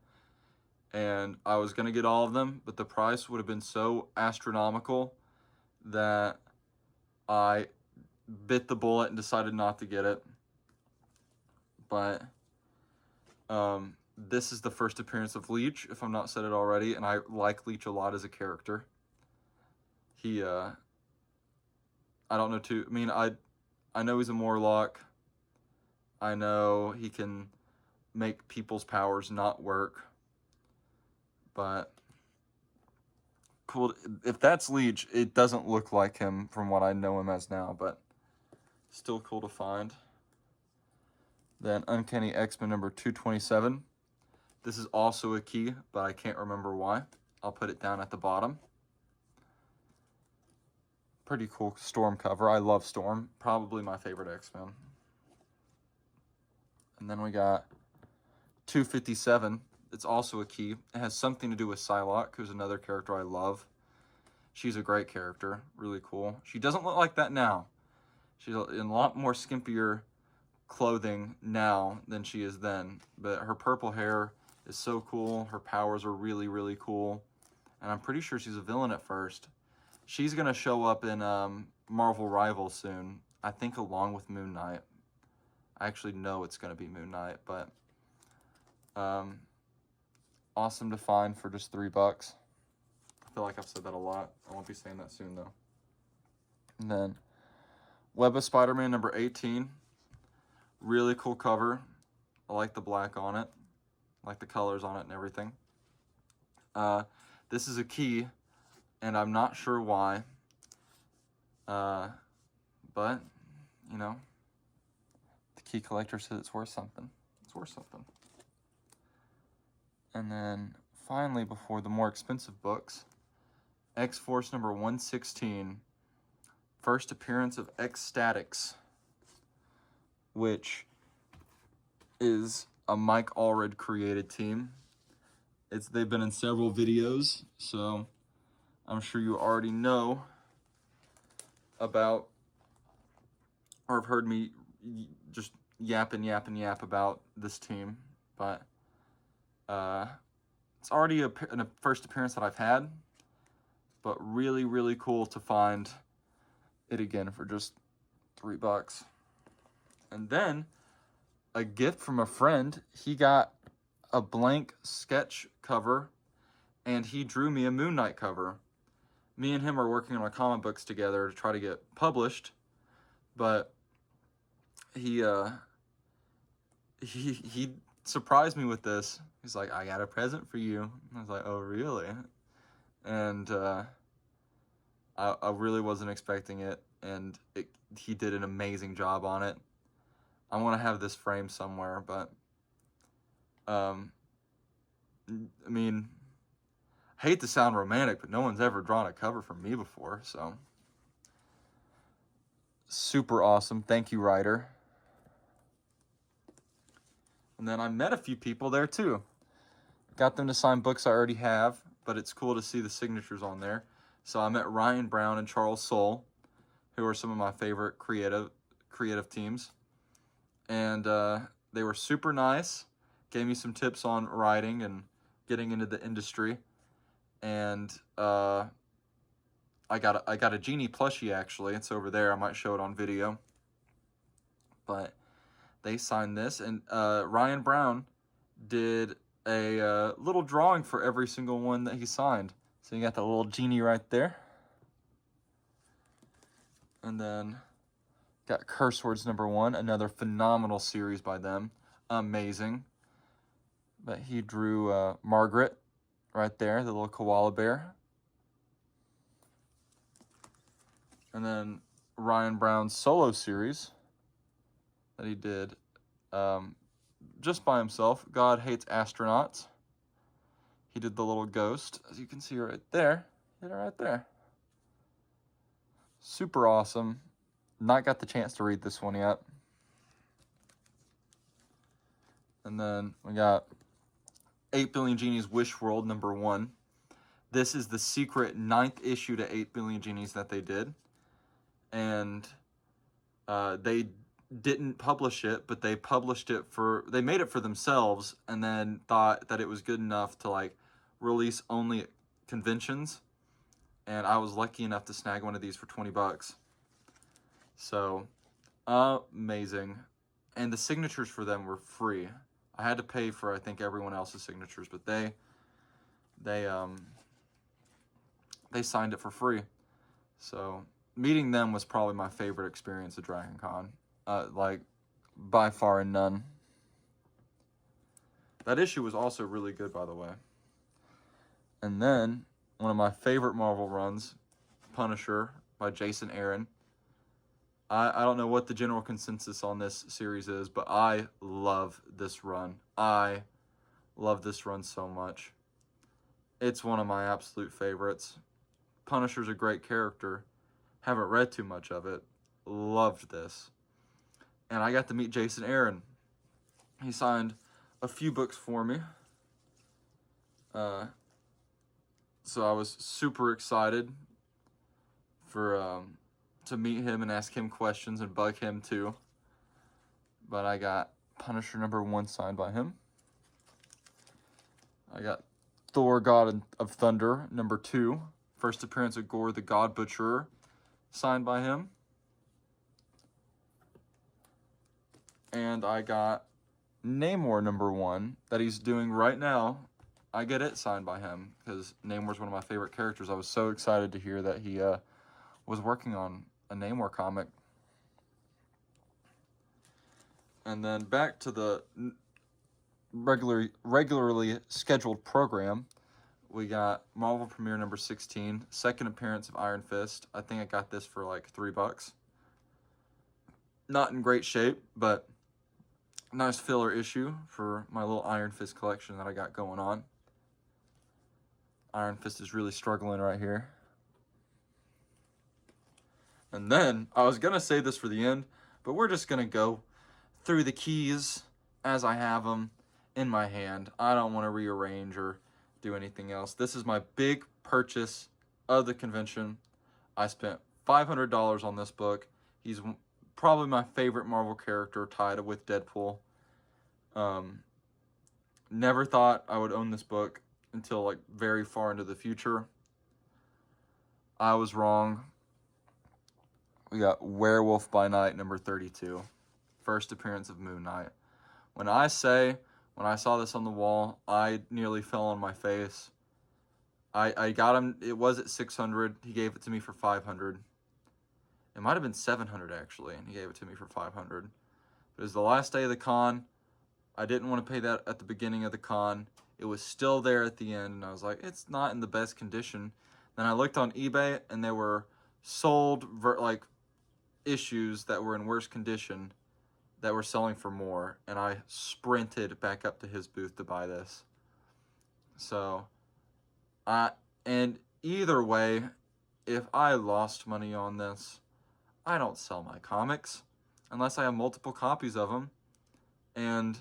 and I was going to get all of them, but the price would have been so astronomical that I bit the bullet and decided not to get it. But this is the first appearance of Leech, if I'm not said it already, and I like Leech a lot as a character. He, I don't know too, I mean, I know he's a Morlock. I know he can make people's powers not work. But cool. If that's Leech, it doesn't look like him from what I know him as now, but still cool to find. Then Uncanny X-Men number 227. This is also a key, but I can't remember why. I'll put it down at the bottom. Pretty cool Storm cover. I love Storm. Probably my favorite X-Men. And then we got 257. It's also a key. It has something to do with Psylocke, who's another character I love. She's a great character. Really cool. She doesn't look like that now. She's in a lot more skimpier clothing now than she is then. But her purple hair is so cool. Her powers are really, really cool. And I'm pretty sure she's a villain at first. She's going to show up in Marvel Rivals soon, I think along with Moon Knight. I actually know it's going to be Moon Knight, but awesome to find for just $3. I feel like I've said that a lot. I won't be saying that soon, though. And then Web of Spider-Man number 18. Really cool cover. I like the black on it. I like the colors on it and everything. This is a key, and I'm not sure why. But, you know, Key Collector says it's worth something. It's worth something. And then finally, before the more expensive books, X-Force number 116, first appearance of X-Statix, which is a Mike Allred created team. They've been in several videos, so I'm sure you already know about, or have heard me just yap about this team, but it's already a first appearance that I've had, but really, really cool to find it again for just $3. And then a gift from a friend. He got a blank sketch cover, and he drew me a Moon Knight cover. Me and him are working on our comic books together to try to get published, but he surprised me with this. He's like, I got a present for you. I was like, oh, really? And I really wasn't expecting it, and he did an amazing job on it. I want to have this framed somewhere, but I mean, I hate to sound romantic, but no one's ever drawn a cover for me before, so super awesome. Thank you, writer. And then I met a few people there too. Got them to sign books I already have, but it's cool to see the signatures on there. So I met Ryan Brown and Charles Soule, who are some of my favorite creative teams. And they were super nice, gave me some tips on writing and getting into the industry. And I got a Genie plushie, actually. It's over there. I might show it on video. But they signed this, and Ryan Brown did a little drawing for every single one that he signed. So you got the little genie right there. And then got Curse Words number 1, another phenomenal series by them. Amazing. But he drew Margaret right there, the little koala bear. And then Ryan Brown's solo series that he did just by himself, God Hates Astronauts. He did the little ghost, as you can see right there. Hit it right there. Super awesome. Not got the chance to read this one yet. And then we got 8 Billion Genies Wish World number 1. This is the secret 9th issue to 8 Billion Genies that they did. And they didn't publish it, but they published it they made it for themselves, and then thought that it was good enough to like release only at conventions. And I was lucky enough to snag one of these for $20. So amazing. And the signatures for them were free. I had to pay for, I think, everyone else's signatures, but they signed it for free. So meeting them was probably my favorite experience at Dragon Con. Like, by far and none. That issue was also really good, by the way. And then, one of my favorite Marvel runs, Punisher, by Jason Aaron. I don't know what the general consensus on this series is, but I love this run. I love this run so much. It's one of my absolute favorites. Punisher's a great character. Haven't read too much of it. Loved this. And I got to meet Jason Aaron. He signed a few books for me. So I was super excited for to meet him and ask him questions and bug him too. But I got Punisher number 1 signed by him. I got Thor, God of Thunder number 2. First appearance of Gore the God Butcherer, signed by him. And I got Namor number 1 that he's doing right now. I get it signed by him because Namor's one of my favorite characters. I was so excited to hear that he was working on a Namor comic. And then back to the regularly scheduled program. We got Marvel Premiere number 16, second appearance of Iron Fist. I think I got this for like $3. Not in great shape, but Nice filler issue for my little Iron Fist collection that I got going on. Iron Fist is really struggling right here. And then, I was going to save this for the end, but we're just going to go through the keys as I have them in my hand. I don't want to rearrange or do anything else. This is my big purchase of the convention. I spent $500 on this book. He's probably my favorite Marvel character, tied with Deadpool. Never thought I would own this book until like very far into the future. I was wrong. We got Werewolf by Night number 32. First appearance of Moon Knight. When I saw this on the wall, I nearly fell on my face. I got him, it was at 600. He gave it to me for 500. It might have been 700 actually, and he gave it to me for 500. It was the last day of the con. I didn't want to pay that at the beginning of the con. It was still there at the end, and I was like, it's not in the best condition. Then I looked on eBay, and there were sold like issues that were in worse condition that were selling for more, and I sprinted back up to his booth to buy this. So, and either way, if I lost money on this, I don't sell my comics unless I have multiple copies of them, and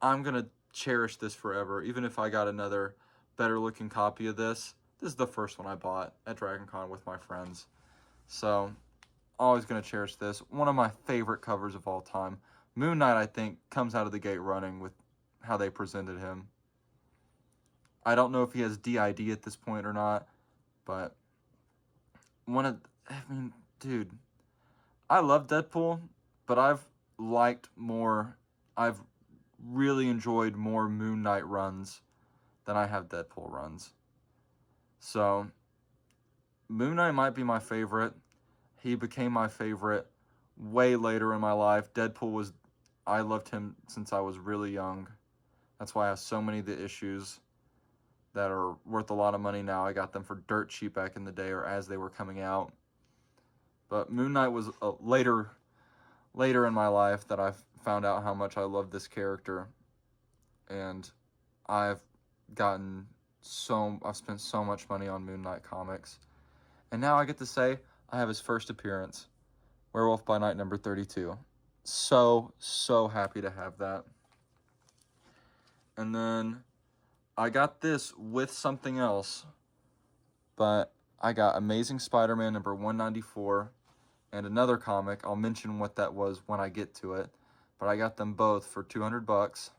I'm gonna cherish this forever. Even if I got another better looking copy of this, this is the first one I bought at Dragon Con with my friends. So, always gonna cherish this. One of my favorite covers of all time. Moon Knight, I think, comes out of the gate running with how they presented him. I don't know if he has DID at this point or not, but dude, I love Deadpool, but I've really enjoyed more Moon Knight runs than I have Deadpool runs. So, Moon Knight might be my favorite. He became my favorite way later in my life. I loved him since I was really young. That's why I have so many of the issues that are worth a lot of money now. I got them for dirt cheap back in the day, or as they were coming out. But Moon Knight was later in my life that I found out how much I love this character. And I've spent so much money on Moon Knight comics. And now I get to say I have his first appearance. Werewolf by Night number 32. So happy to have that. And then I got this with something else, but I got Amazing Spider-Man number 194 and another comic. I'll mention what that was when I get to it, but I got them both for $200.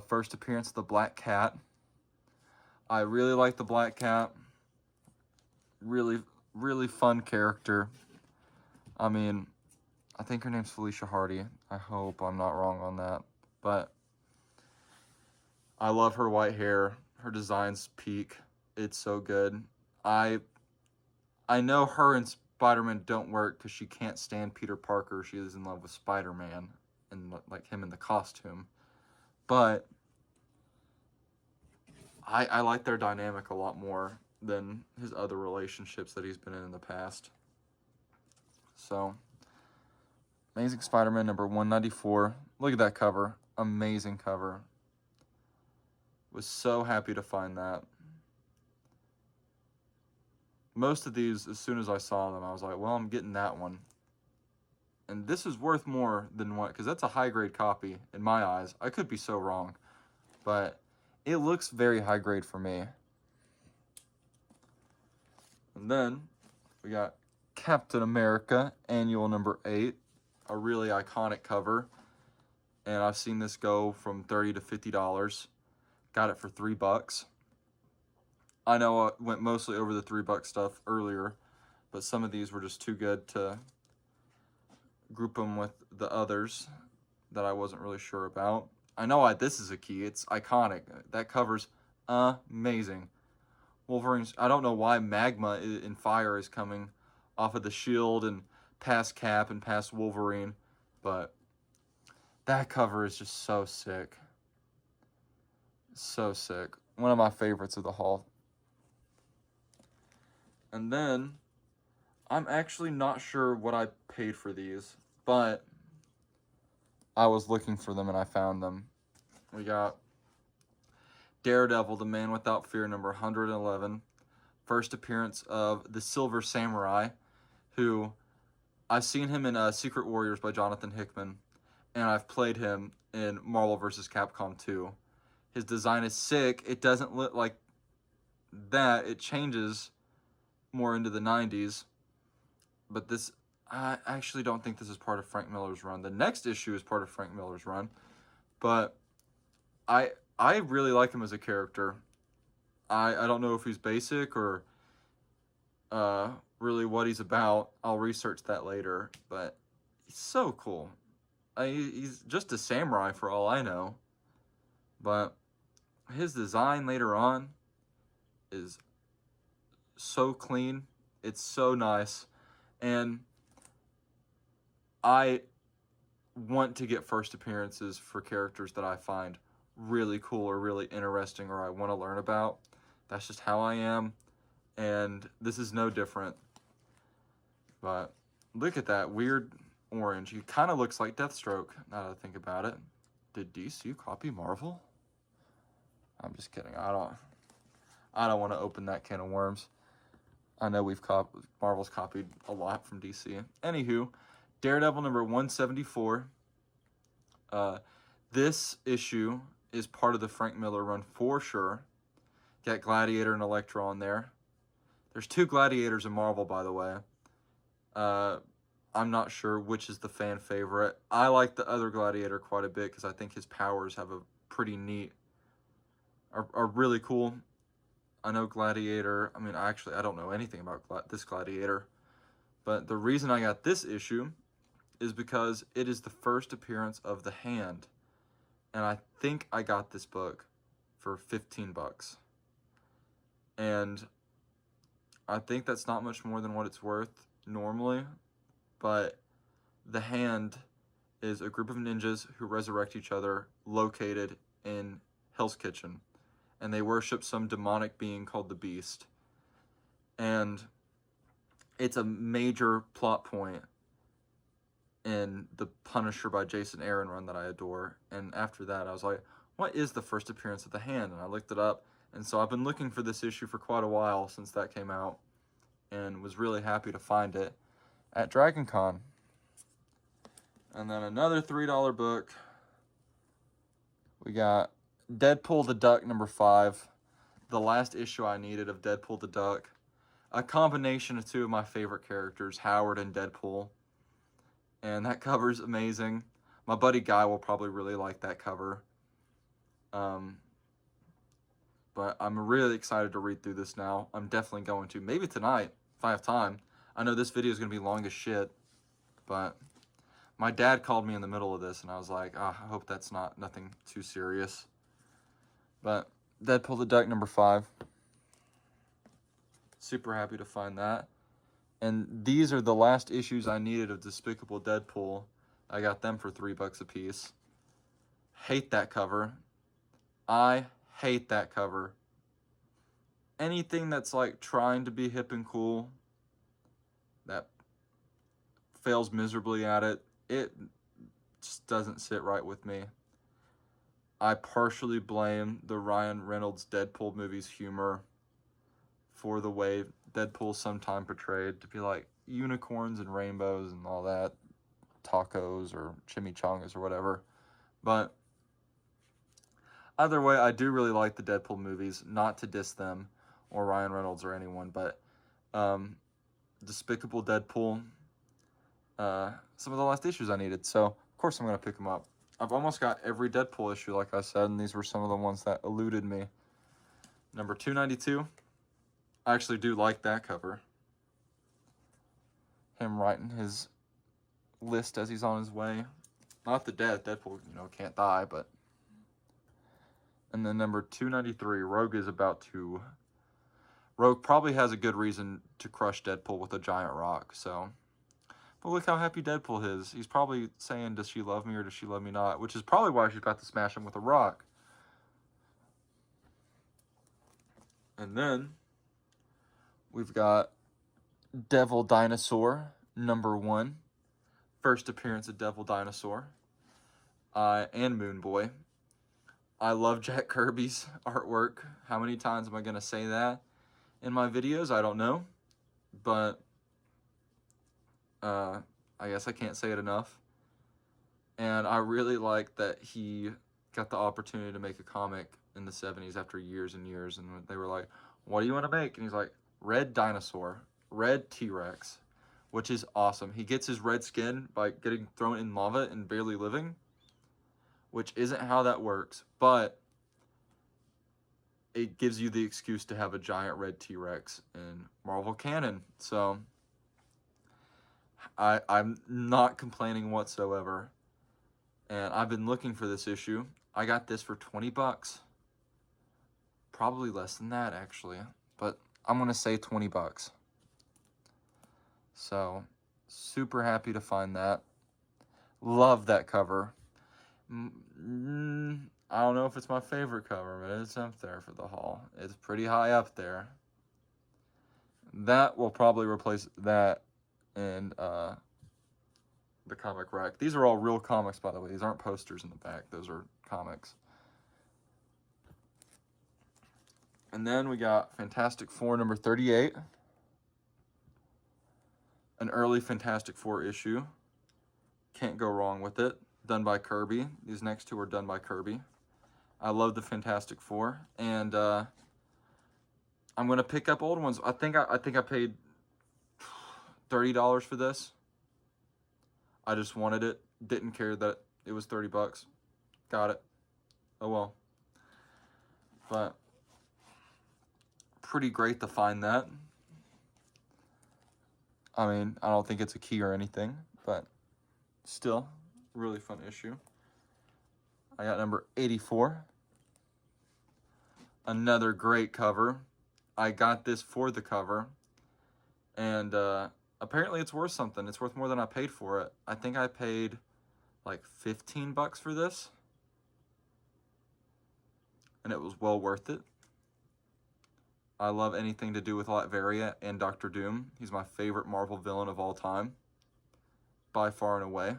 First appearance of the Black Cat. I really like the Black Cat. Really fun character. I mean, I think her name's Felicia Hardy. I hope I'm not wrong on that. But I love her white hair. Her design's peak. It's so good. I know her and Spider-Man don't work because she can't stand Peter Parker. She is in love with Spider-Man and like him in the costume. But I like their dynamic a lot more than his other relationships that he's been in the past. So, Amazing Spider-Man number 194. Look at that cover. Amazing cover. Was so happy to find that. Most of these, as soon as I saw them, I was like, well, I'm getting that one. And this is worth more than what, because that's a high-grade copy in my eyes. I could be so wrong, but it looks very high-grade for me. And then we got Captain America, Annual number 8, a really iconic cover. And I've seen this go from $30 to $50. Got it for $3. I know I went mostly over the $3 stuff earlier, but some of these were just too good to group them with the others that I wasn't really sure about. I know why this is a key. It's iconic. That cover's amazing. Wolverine's, I don't know why magma in fire is coming off of the shield and past Cap and past Wolverine, but that cover is just so sick. So sick. One of my favorites of the haul. And then, I'm actually not sure what I paid for these, but I was looking for them and I found them. We got Daredevil, the Man Without Fear, number 111. First appearance of the Silver Samurai, who I've seen him in Secret Warriors by Jonathan Hickman, and I've played him in Marvel vs. Capcom 2. His design is sick. It doesn't look like that. It changes more into the 90s. But this, I actually don't think this is part of Frank Miller's run. The next issue is part of Frank Miller's run. But I really like him as a character. I don't know if he's basic or really what he's about. I'll research that later. But he's so cool. He's just a samurai for all I know. But his design later on is so clean. It's so nice. And I want to get first appearances for characters that I find really cool or really interesting or I want to learn about. That's just how I am. And this is no different. But look at that weird orange. He kind of looks like Deathstroke, now that I think about it. Did DC copy Marvel? I'm just kidding. I don't want to open that can of worms. I know Marvel's copied a lot from DC. Anywho, Daredevil number 174. This issue is part of the Frank Miller run for sure. Got Gladiator and Elektra on there. There's 2 Gladiators in Marvel, by the way. I'm not sure which is the fan favorite. I like the other Gladiator quite a bit because I think his powers have a pretty neat, are really cool. I know Gladiator, I don't know anything about this Gladiator, but the reason I got this issue is because it is the first appearance of the Hand, and I think I got this book for $15, and I think that's not much more than what it's worth normally, but the Hand is a group of ninjas who resurrect each other located in Hell's Kitchen. And they worship some demonic being called the Beast. And it's a major plot point in the Punisher by Jason Aaron run that I adore. And after that, I was like, what is the first appearance of the Hand? And I looked it up. And so I've been looking for this issue for quite a while since that came out. And was really happy to find it at Dragon Con. And then another $3 book. We got Deadpool the Duck number 5, the last issue I needed of Deadpool the Duck. A combination of 2 of my favorite characters, Howard and Deadpool. And that cover's amazing. My buddy Guy will probably really like that cover. But I'm really excited to read through this now. I'm definitely going to. Maybe tonight, if I have time. I know this video is going to be long as shit. But my dad called me in the middle of this, and I was like, I hope that's nothing too serious. But Deadpool the Duck number 5. Super happy to find that. And these are the last issues I needed of Despicable Deadpool. I got them for $3 a piece. Hate that cover. I hate that cover. Anything that's like trying to be hip and cool that fails miserably at it, it just doesn't sit right with me. I partially blame the Ryan Reynolds Deadpool movie's humor for the way Deadpool's sometimes portrayed to be like unicorns and rainbows and all that, tacos or chimichangas or whatever. But either way, I do really like the Deadpool movies, not to diss them or Ryan Reynolds or anyone, but Despicable Deadpool, some of the last issues I needed, so of course I'm going to pick them up. I've almost got every Deadpool issue, like I said, and these were some of the ones that eluded me. Number 292. I actually do like that cover. Him writing his list as he's on his way. Not the death. Deadpool, can't die, but... And then number 293. Rogue is about to... Rogue probably has a good reason to crush Deadpool with a giant rock, so... But look how happy Deadpool is. He's probably saying, does she love me or does she love me not? Which is probably why she's about to smash him with a rock. And then we've got Devil Dinosaur, number 1. First appearance of Devil Dinosaur. and Moon Boy. I love Jack Kirby's artwork. How many times am I going to say that in my videos? I don't know. But I guess I can't say it enough. And I really like that he got the opportunity to make a comic in the 70s after years and years. And they were like, what do you want to make? And he's like, red dinosaur, red T-Rex, which is awesome. He gets his red skin by getting thrown in lava and barely living, which isn't how that works. But it gives you the excuse to have a giant red T-Rex in Marvel canon. So I'm not complaining whatsoever. And I've been looking for this issue. I got this for 20 bucks. Probably less than that, actually. But I'm going to say 20 bucks. So, super happy to find that. Love that cover. I don't know if it's my favorite cover, but it's up there for the haul. It's pretty high up there. That will probably replace that and the comic rack. These are all real comics, by the way. These aren't posters in the back. Those are comics. And then we got Fantastic Four number 38. An early Fantastic Four issue. Can't go wrong with it. Done by Kirby. These next two are done by Kirby. I love the Fantastic Four. And I'm going to pick up old ones. I think I paid $30 for this. I just wanted it. Didn't care that it was 30 bucks. Got it. Oh well. But pretty great to find that. I mean, I don't think it's a key or anything, but still, really fun issue. I got number 84. Another great cover. I got this for the cover, and apparently it's worth something. It's worth more than I paid for it. I think I paid like 15 bucks for this, and it was well worth it. I love anything to do with Latveria and Doctor Doom. He's my favorite Marvel villain of all time, by far and away.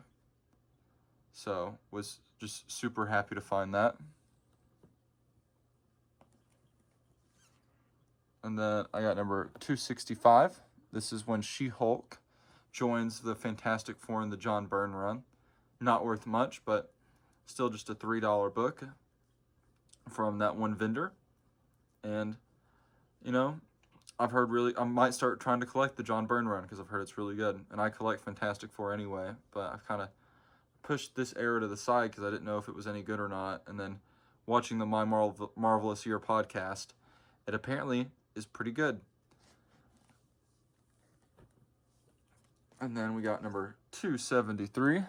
So, was just super happy to find that. And then I got number 265. This is when She-Hulk joins the Fantastic Four in the John Byrne run. Not worth much, but still just a $3 book from that one vendor. And, you know, I've heard I might start trying to collect the John Byrne run because I've heard it's really good. And I collect Fantastic Four anyway, but I've kind of pushed this era to the side because I didn't know if it was any good or not. And then watching the My Marvelous Year podcast, it apparently is pretty good. And then we got number 273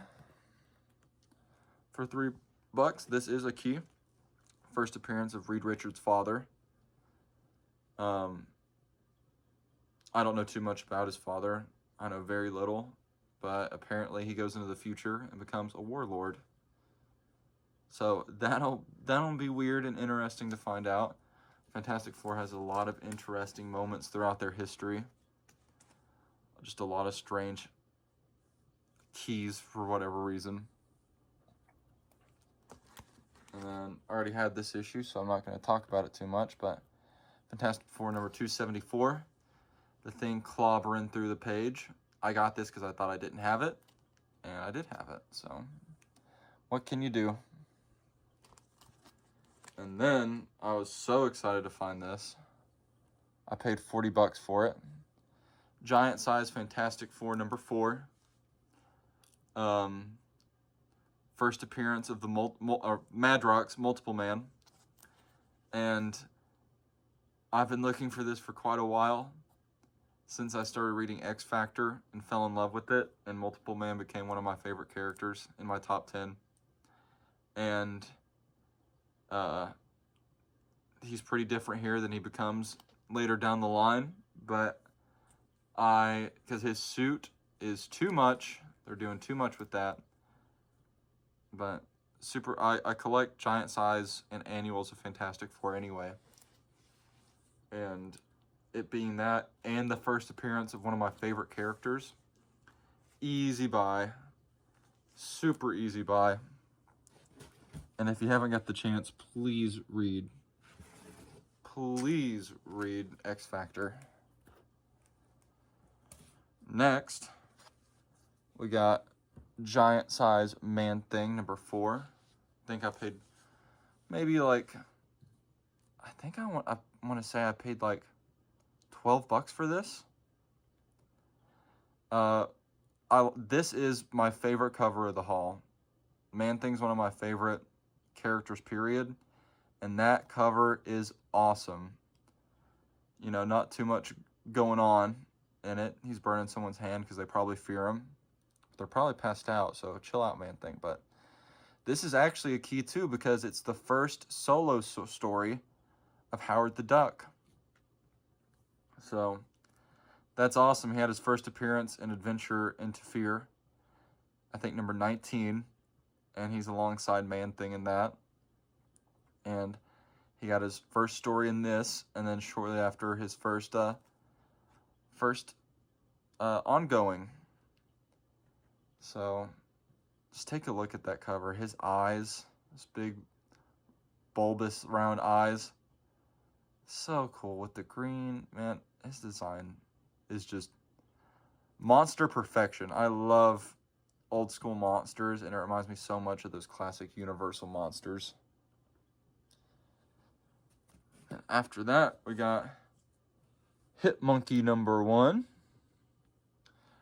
for $3. This is a key. First appearance of Reed Richards' father. I don't know too much about his father. I know very little, but apparently he goes into the future and becomes a warlord. So that'll be weird and interesting to find out. Fantastic Four has a lot of interesting moments throughout their history. Just a lot of strange keys for whatever reason. And then I already had this issue, so I'm not going to talk about it too much, but Fantastic Four number 274. The thing clobbering through the page. I got this because I thought I didn't have it, and I did have it, so what can you do? And then I was so excited to find this. I paid 40 bucks for it. Giant size Fantastic Four number 4. First appearance of the Madrox Multiple Man. And I've been looking for this for quite a while. Since I started reading X Factor and fell in love with it. And Multiple Man became one of my favorite characters in my top 10. And he's pretty different here than he becomes later down the line, but because his suit is too much, they're doing too much with that, but I collect giant size and annuals of Fantastic Four anyway, and it being that, and the first appearance of one of my favorite characters, easy buy, super easy buy. And if you haven't got the chance, please read. Please read X Factor. Next, we got Giant Size Man Thing number 4. I think I paid maybe like, I want to say I paid like $12 for this. This is my favorite cover of the haul. Man Thing's one of my favorite characters, period. And that cover is awesome. You know, not too much going on in it. He's burning someone's hand because they probably fear him. They're probably passed out, so chill out, Man Thing. But this is actually a key, too, because it's the first solo story of Howard the Duck. So that's awesome. He had his first appearance in Adventure into Fear, I think number 19, and he's alongside Man Thing in that. And he got his first story in this, and then shortly after his first ongoing. So just take a look at that cover. His eyes, his big bulbous round eyes, so cool with the green. Man, his design is just monster perfection. I love old school monsters, and it reminds me so much of those classic Universal monsters. And after that, we got Hit Monkey number 1,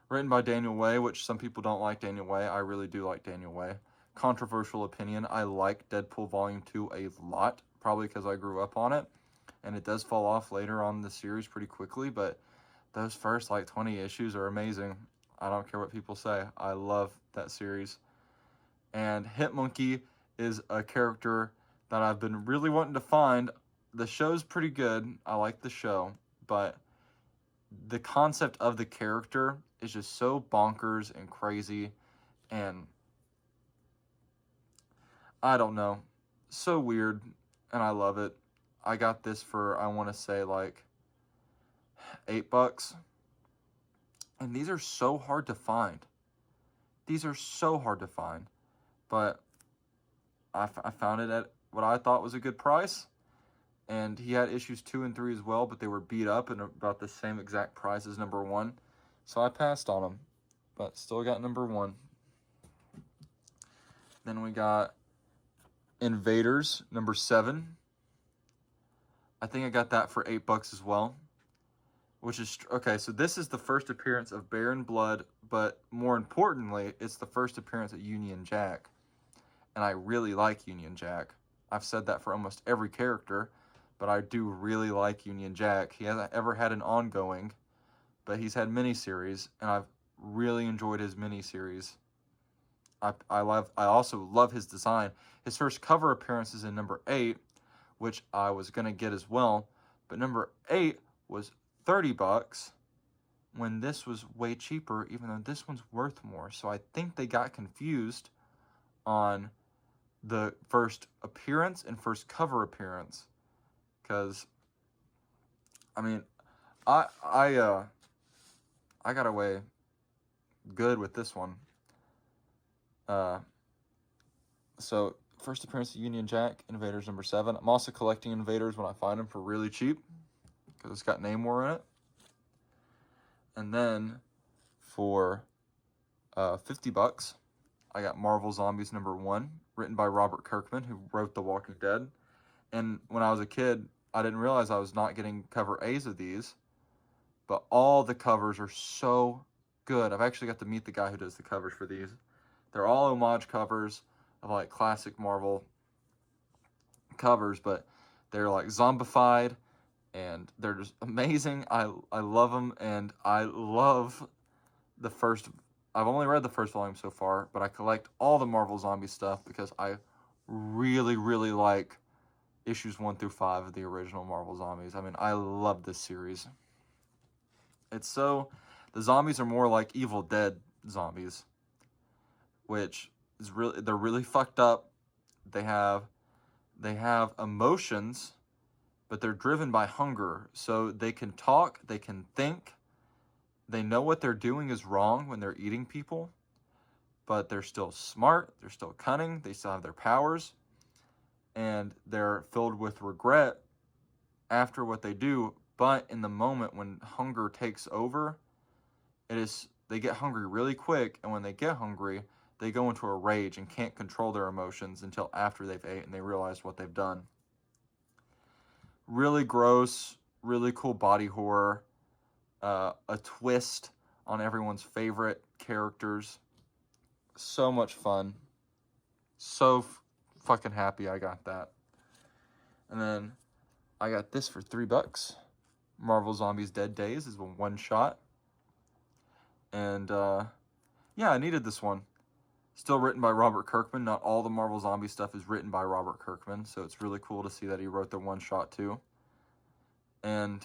written by Daniel Way, which some people don't like Daniel Way. I really do like Daniel Way. Controversial opinion, I like Deadpool Volume 2 a lot, probably because I grew up on it, and it does fall off later on in the series pretty quickly, but those first like 20 issues are amazing. I don't care what people say. I love that series. And Hit Monkey is a character that I've been really wanting to find. The show's pretty good. I like the show, but the concept of the character is just so bonkers and crazy, and I don't know, so weird, and I love it. I got this for, I want to say, like $8, and these are so hard to find. These are so hard to find, but I found it at what I thought was a good price. And he had issues 2 and 3 as well, but they were beat up and about the same exact price as number 1. So I passed on them, but still got number 1. Then we got Invaders number 7. I think I got that for $8 as well. Which is, okay, so this is the first appearance of Baron Blood, but more importantly, it's the first appearance of Union Jack. And I really like Union Jack. I've said that for almost every character, but I do really like Union Jack. He hasn't ever had an ongoing, but he's had miniseries, and I've really enjoyed his miniseries. I also love his design. His first cover appearance is in number 8, which I was going to get as well, but number 8 was $30 when this was way cheaper, even though this one's worth more. So I think they got confused on the first appearance and first cover appearance, because I mean, I got away good with this one. So first appearance of Union Jack, Invaders number 7. I'm also collecting Invaders when I find them for really cheap, because it's got Namor in it. And then for $50, I got Marvel Zombies number 1, written by Robert Kirkman, who wrote The Walking Dead. And when I was a kid, I didn't realize I was not getting cover A's of these, but all the covers are so good. I've actually got to meet the guy who does the covers for these. They're all homage covers of like classic Marvel covers, but they're like zombified, and they're just amazing. I love them, and I love the first. I've only read the first volume so far, but I collect all the Marvel Zombie stuff because I really, really like issues 1 through 5 of the original Marvel Zombies. I mean, I love this series. It's so, the zombies are more like Evil Dead zombies, which is really, they're really fucked up. They have emotions, but they're driven by hunger. So they can talk, they can think, they know what they're doing is wrong when they're eating people, but they're still smart, they're still cunning, they still have their powers. and they're filled with regret after what they do. But in the moment when hunger takes over, they get hungry really quick, and when they get hungry, they go into a rage and can't control their emotions until after they've ate and they realize what they've done. Really gross, really cool body horror, a twist on everyone's favorite characters. So much fun. So fucking happy I got that. And then I got this for $3. Marvel Zombies Dead Days is a one shot. And yeah, I needed this one. Still written by Robert Kirkman. Not all the Marvel Zombie stuff is written by Robert Kirkman, so it's really cool to see that he wrote the one shot too. And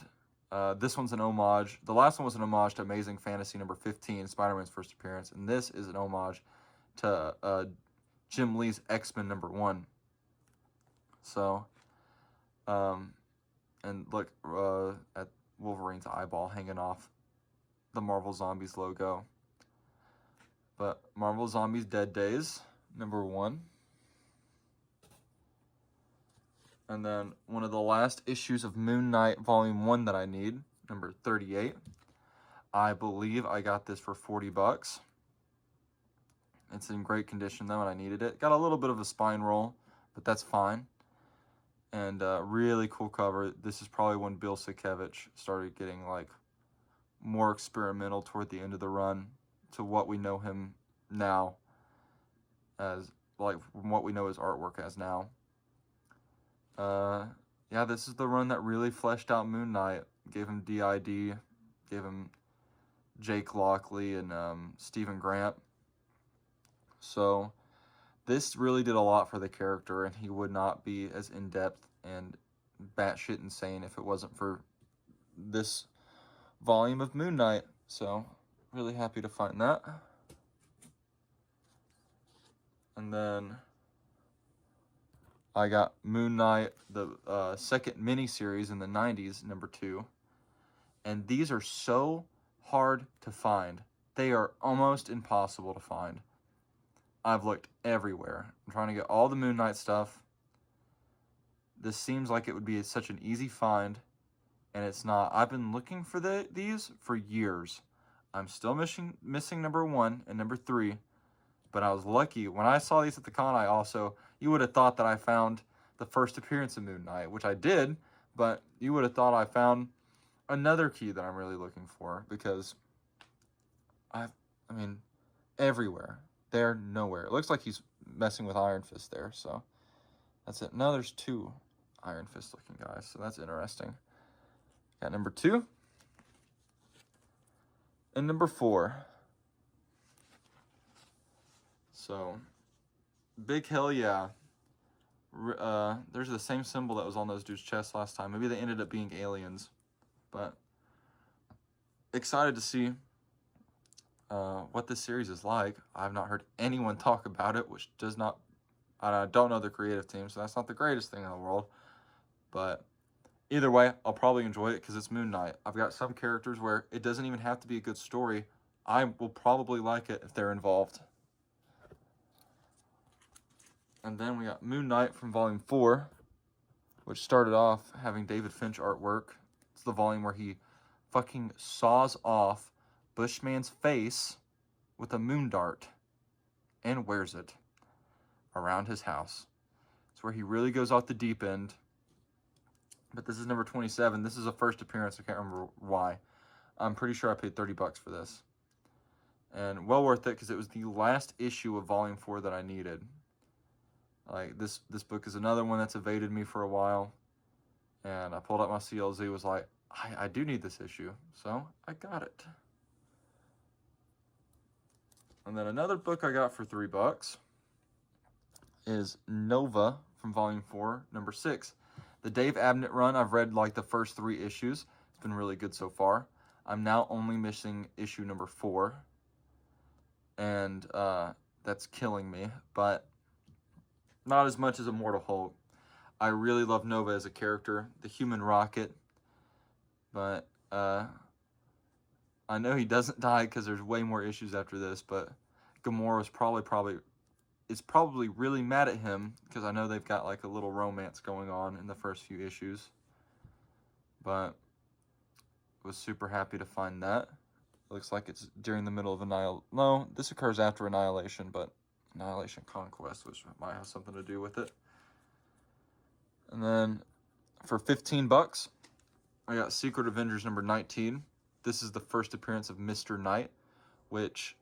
this one's an homage. The last one was an homage to Amazing Fantasy number 15, Spider-Man's first appearance, and this is an homage to Jim Lee's X-Men number 1. So, and look at Wolverine's eyeball hanging off the Marvel Zombies logo. But Marvel Zombies Dead Days, number 1. And then one of the last issues of Moon Knight Volume 1 that I need, number 38. I believe I got this for $40. It's in great condition though, and I needed it. Got a little bit of a spine roll, but that's fine. And really cool cover. This is probably when Bill Sienkiewicz started getting like more experimental toward the end of the run to what we know him now as, like from what we know his artwork as now. Yeah, this is the run that really fleshed out Moon Knight. Gave him D.I.D., gave him Jake Lockley and Stephen Grant. So this really did a lot for the character, and he would not be as in-depth and batshit insane if it wasn't for this volume of Moon Knight. So really happy to find that. And then I got Moon Knight, the second miniseries in the 90s, number 2. And these are so hard to find. They are almost impossible to find. I've looked everywhere. I'm trying to get all the Moon Knight stuff. This seems like it would be such an easy find, and it's not. I've been looking for these for years. I'm still missing number 1 and number 3, but I was lucky. When I saw these at the con, you would have thought that I found the first appearance of Moon Knight, which I did, but you would have thought I found another key that I'm really looking for, because I mean, everywhere. They're nowhere. It looks like he's messing with Iron Fist there, so that's it. No, there's 2 Iron Fist looking guys, so that's interesting. Got number 2 and number 4. So, big hell yeah. There's the same symbol that was on those dudes' chests last time. Maybe they ended up being aliens, but excited to see what this series is like. I've not heard anyone talk about it, which does not... I don't know the creative team, so that's not the greatest thing in the world. But either way, I'll probably enjoy it because it's Moon Knight. I've got some characters where it doesn't even have to be a good story. I will probably like it if they're involved. And then we got Moon Knight from Volume 4, which started off having David Finch artwork. It's the volume where he fucking saws off Bushman's face with a moon dart and wears it around his house. It's where he really goes off the deep end. But this is number 27. This is a first appearance. I can't remember why. I'm pretty sure I paid $30 for this. And well worth it because it was the last issue of Volume 4 that I needed. Like, this book is another one that's evaded me for a while. And I pulled up my CLZ, was like, I do need this issue. So, I got it. And then another book I got for $3 is Nova from Volume 4, number 6. The Dave Abnett run, I've read like the first 3 issues. It's been really good so far. I'm now only missing issue number 4. And that's killing me. But not as much as Immortal Hulk. I really love Nova as a character. The Human Rocket. But I know he doesn't die because there's way more issues after this. But Gamora's probably is probably really mad at him because I know they've got like a little romance going on in the first few issues. But was super happy to find that. It looks like it's during the middle of Annihilation. No, this occurs after Annihilation, but Annihilation Conquest, which might have something to do with it. And then for 15 bucks, I got Secret Avengers number 19. This is the first appearance of Mr. Knight, which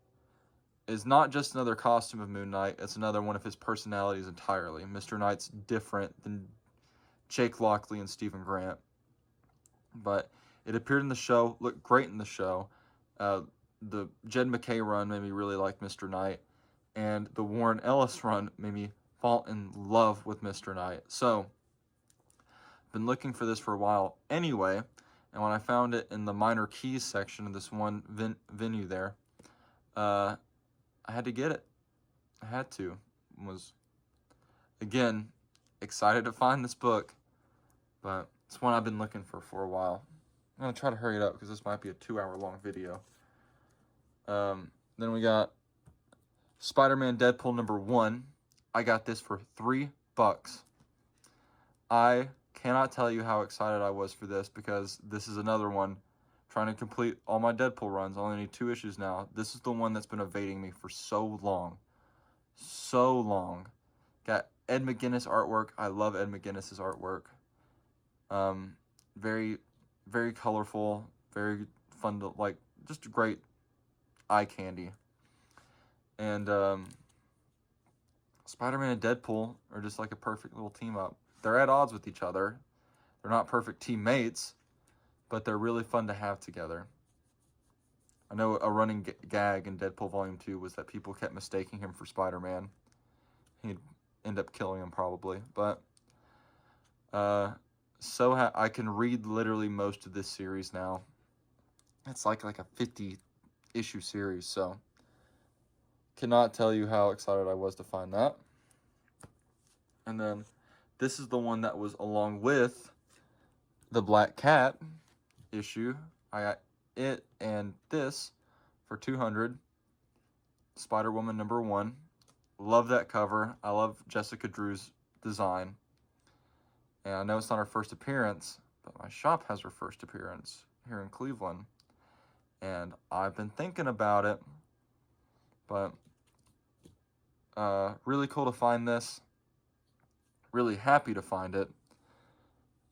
is not just another costume of Moon Knight, it's another one of his personalities entirely. Mr. Knight's different than Jake Lockley and Stephen Grant. But it appeared in the show, looked great in the show. The Jed McKay run made me really like Mr. Knight, and the Warren Ellis run made me fall in love with Mr. Knight. So, been looking for this for a while anyway, and when I found it in the minor keys section of this one venue there, I had to get it. I had to. Was, again, excited to find this book, but it's one I've been looking for a while. I'm going to try to hurry it up because this might be a 2-hour-long video. Then we got Spider-Man Deadpool number 1. I got this for $3. I cannot tell you how excited I was for this because this is another one trying to complete all my Deadpool runs. I only need 2 issues now. This is the one that's been evading me for so long. So long. Got Ed McGuinness artwork. I love Ed McGuinness's artwork. Very, very colorful. Very fun to, like, just great eye candy. And Spider-Man and Deadpool are just like a perfect little team up. They're at odds with each other. They're not perfect teammates, but they're really fun to have together. I know a running gag in Deadpool Volume 2 was that people kept mistaking him for Spider-Man. He'd end up killing him probably. But I can read literally most of this series now. It's like a 50-issue series, so cannot tell you how excited I was to find that. And then this is the one that was along with the Black Cat issue. I got it and this for $200. Spider-Woman number 1. Love that cover. I love Jessica Drew's design. And I know it's not her first appearance, but my shop has her first appearance here in Cleveland. And I've been thinking about it, but really cool to find this. Really happy to find it.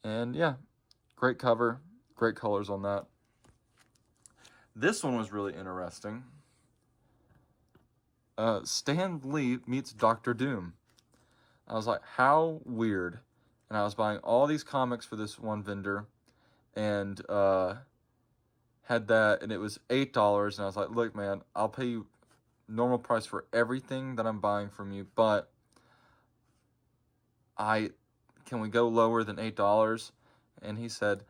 And yeah, great cover, great colors on that. This one was really interesting. Stan Lee meets Dr. Doom. I was like, how weird. And I was buying all these comics for this one vendor, and had that, and it was $8, and I was like, look, man, I'll pay you normal price for everything that I'm buying from you, but can we go lower than $8? And he said,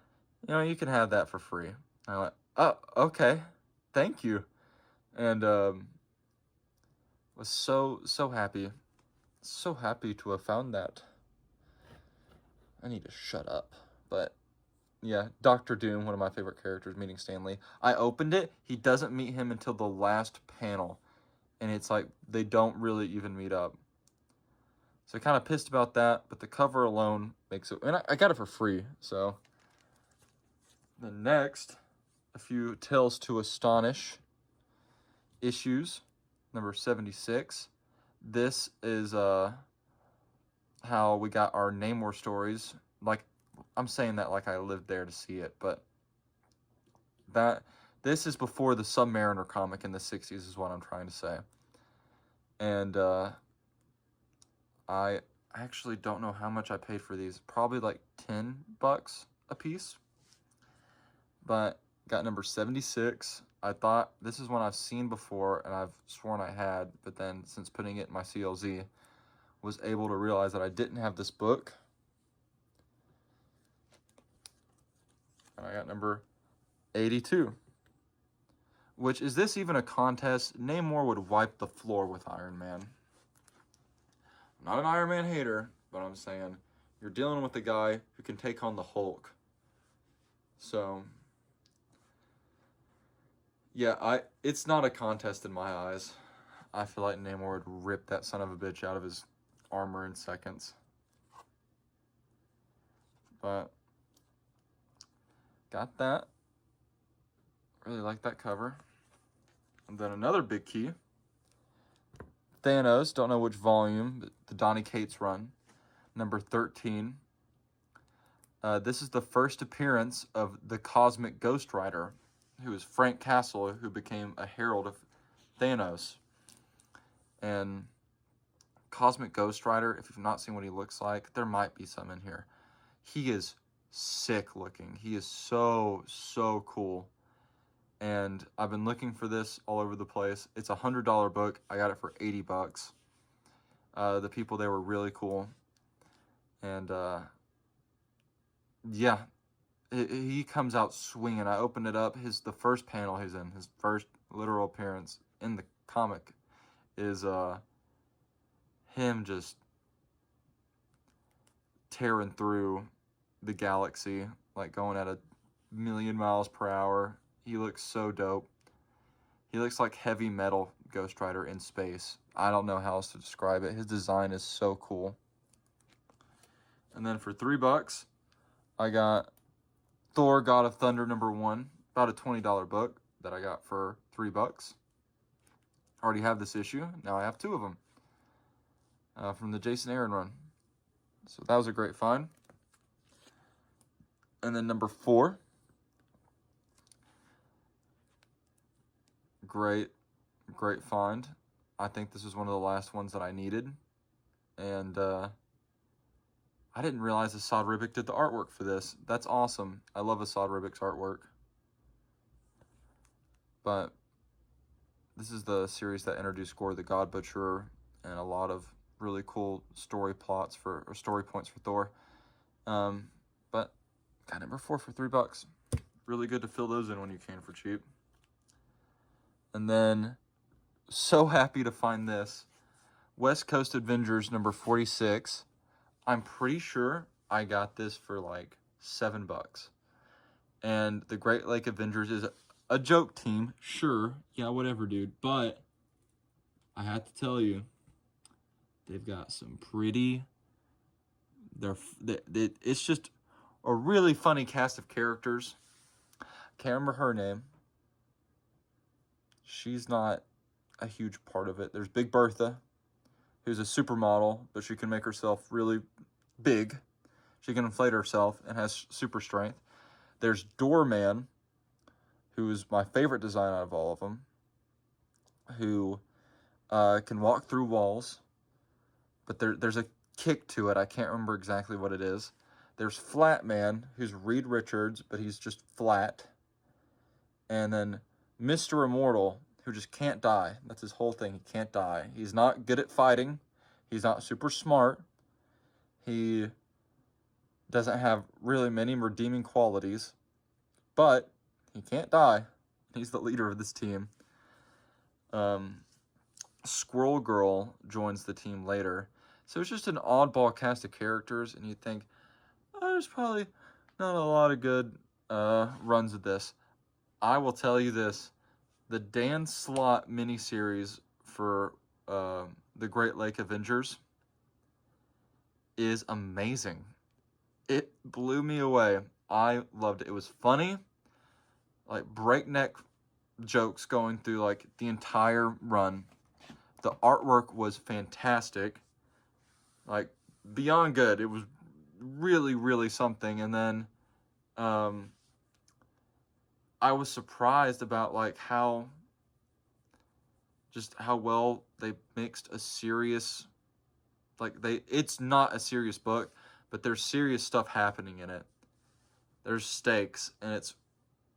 you can have that for free. And I'm like, oh, okay, thank you. And was so happy to have found that. I need to shut up. But yeah, Dr. Doom, one of my favorite characters, meeting Stan Lee. I opened it. He doesn't meet him until the last panel. And it's like they don't really even meet up. So kind of pissed about that. But the cover alone makes it... And I got it for free. So the next, a few Tales to Astonish issues. Number 76. This is... how we got our Namor stories. Like, I'm saying that like I lived there to see it, but this is before the Submariner comic in the 60s is what I'm trying to say. And I actually don't know how much I paid for these. Probably like $10 a piece. But got number 76. I thought this is one I've seen before and I've sworn I had, but then since putting it in my CLZ, was able to realize that I didn't have this book. And I got number 82. Which, is this even a contest? Namor would wipe the floor with Iron Man. I'm not an Iron Man hater, but I'm saying you're dealing with a guy who can take on the Hulk. So, yeah, it's not a contest in my eyes. I feel like Namor would rip that son of a bitch out of his armor in seconds. But got that. Really like that cover. And then another big key. Thanos, don't know which volume, but the Donny Cates run. Number 13. This is the first appearance of the Cosmic Ghost Rider, who is Frank Castle, who became a herald of Thanos. And Cosmic Ghost Rider, if you've not seen what he looks like, there might be some in here. He is sick looking. He is so, so cool. And I've been looking for this all over the place. It's a $100 book. I got it for 80 bucks. The people there were really cool. And yeah, he comes out swinging. I opened it up. The first panel he's in, his first literal appearance in the comic, is him just tearing through the galaxy, like going at 1,000,000 miles per hour. He looks so dope. He looks like heavy metal Ghost Rider in space. I don't know how else to describe it. His design is so cool. And then for 3 bucks, I got Thor, God of Thunder #1, about a $20 book that I got for 3 bucks. Already have this issue. Now I have 2 of them from the Jason Aaron run. So that was a great find. And then number 4, great find. I think this is one of the last ones that I needed. And I didn't realize Assad Ribic did the artwork for this. That's awesome. I love Assad Ribic's artwork. But this is the series that introduced Gore the God Butcher and a lot of really cool story points for Thor. But got number 4 for 3 bucks. Really good to fill those in when you can for cheap. And then, so happy to find this. West Coast Avengers #46. I'm pretty sure I got this for like 7 bucks. And the Great Lake Avengers is a joke team. Sure, yeah, whatever, dude. But I have to tell you, they've got some pretty... It's just a really funny cast of characters. Can't remember her name. She's not a huge part of it. There's Big Bertha, who's a supermodel, but she can make herself really big. She can inflate herself and has super strength. There's Doorman, who is my favorite design out of all of them, who can walk through walls, but there's a kick to it. I can't remember exactly what it is. There's Flatman, who's Reed Richards, but he's just flat. And then Mr. Immortal, who just can't die. That's his whole thing. He can't die. He's not good at fighting. He's not super smart. He doesn't have really many redeeming qualities. But he can't die. He's the leader of this team. Squirrel Girl joins the team later. So it's just an oddball cast of characters, and you'd think, oh, there's probably not a lot of good runs of this. I will tell you this. The Dan Slott miniseries for the Great Lake Avengers is amazing. It blew me away. I loved it. It was funny, like breakneck jokes going through like the entire run. The artwork was fantastic, like beyond good. It was really, really something. And then I was surprised about like how well they mixed a serious, it's not a serious book, but there's serious stuff happening in it. There's stakes, and it's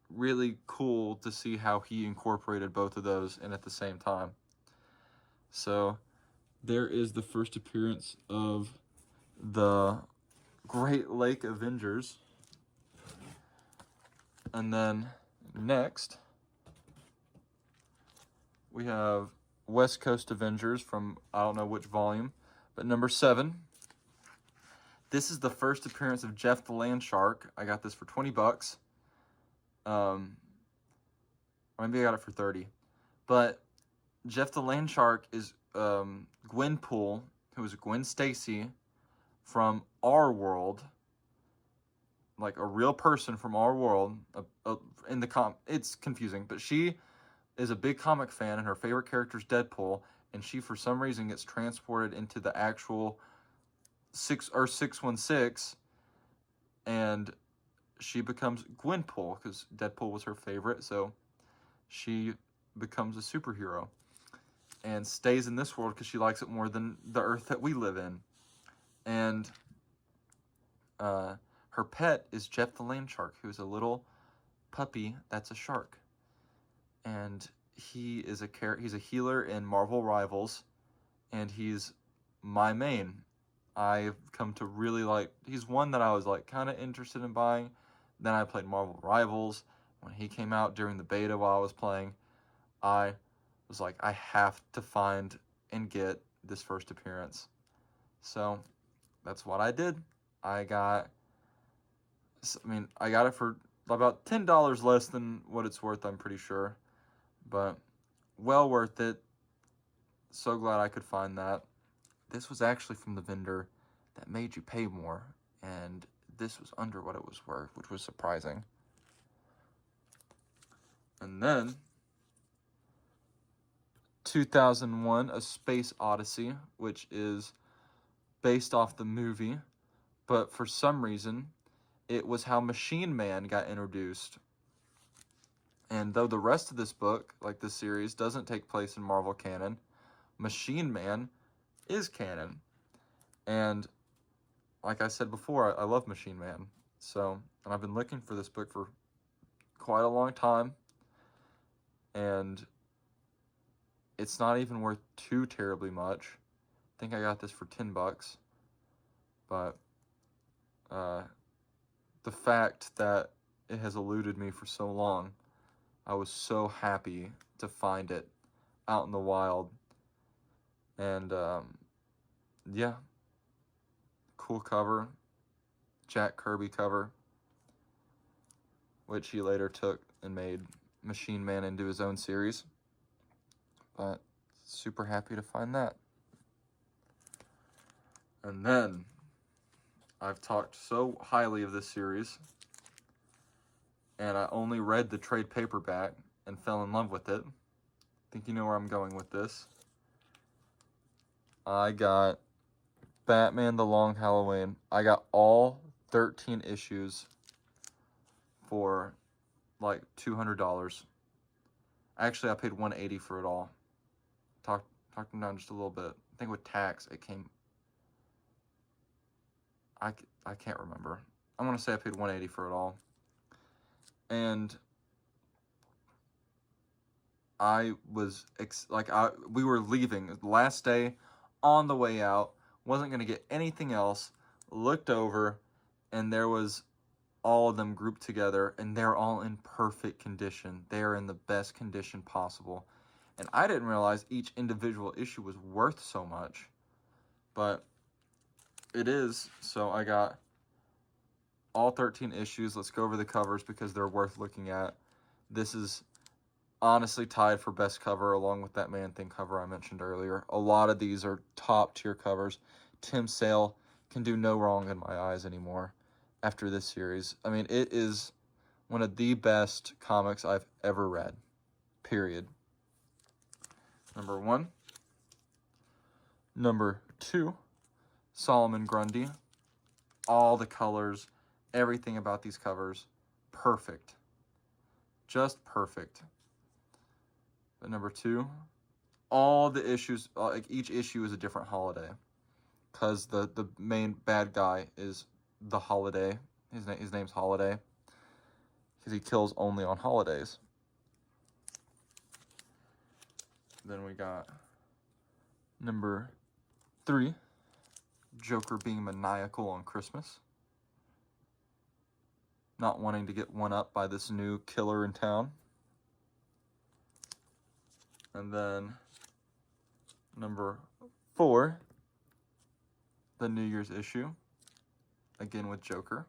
really cool to see how he incorporated both of those in at the same time. So there is the first appearance of the Great Lake Avengers. And then next, we have West Coast Avengers from, I don't know which volume, but #7. This is the first appearance of Jeff the Land Shark. I got this for 20 bucks. Maybe I got it for 30. But Jeff the Land Shark is Gwenpool, who is Gwen Stacy from our world, like a real person from our world. In the it's confusing, but she is a big comic fan, and her favorite character is Deadpool, and she for some reason gets transported into the actual 616, and she becomes Gwenpool because Deadpool was her favorite, so she becomes a superhero and stays in this world because she likes it more than the Earth that we live in. And her pet is Jeff the Land Shark, who's a little puppy that's a shark. And he's a healer in Marvel Rivals, and he's my main. I've come to really like, he's one that I was like kind of interested in buying. Then I played Marvel Rivals. When he came out during the beta while I was playing, I was like, I have to find and get this first appearance. So that's what I did. I got it for about $10 less than what it's worth, I'm pretty sure. But well worth it. So glad I could find that. This was actually from the vendor that made you pay more, and this was under what it was worth, which was surprising. And then 2001 A Space Odyssey, which is based off the movie, but for some reason it was how Machine Man got introduced. And though the rest of this book, like this series, doesn't take place in Marvel canon, Machine Man is canon. And like I said before, I love Machine Man. So, and I've been looking for this book for quite a long time. And it's not even worth too terribly much. I think I got this for $10. But the fact that it has eluded me for so long, I was so happy to find it out in the wild. And yeah, cool cover, Jack Kirby cover, which he later took and made Machine Man into his own series. But super happy to find that. And then I've talked so highly of this series, and I only read the trade paperback and fell in love with it. I think you know where I'm going with this. I got Batman The Long Halloween. I got all 13 issues for like $200. Actually, I paid $180 for it all. Talked them down just a little bit. I think with tax, it came... I can't remember. I want to say I paid $180 for it all. And I was... we were leaving. The last day, on the way out, wasn't going to get anything else. Looked over, and there was all of them grouped together, and they're all in perfect condition. They're in the best condition possible. And I didn't realize each individual issue was worth so much. But it is. So I got all 13 issues. Let's go over the covers because they're worth looking at. This is honestly tied for best cover along with that Man-Thing cover I mentioned earlier. A lot of these are top tier covers. Tim Sale can do no wrong in my eyes anymore after this series. I mean, it is one of the best comics I've ever read. Period. Number 1. Number 2, Solomon Grundy. All the colors, everything about these covers, perfect. Just perfect. But number 2, all the issues, like each issue is a different holiday. Because the main bad guy is the Holiday. His name's Holiday. Because he kills only on holidays. Then we got number 3, Joker being maniacal on Christmas. Not wanting to get one up by this new killer in town. And then number 4, the New Year's issue. Again with Joker.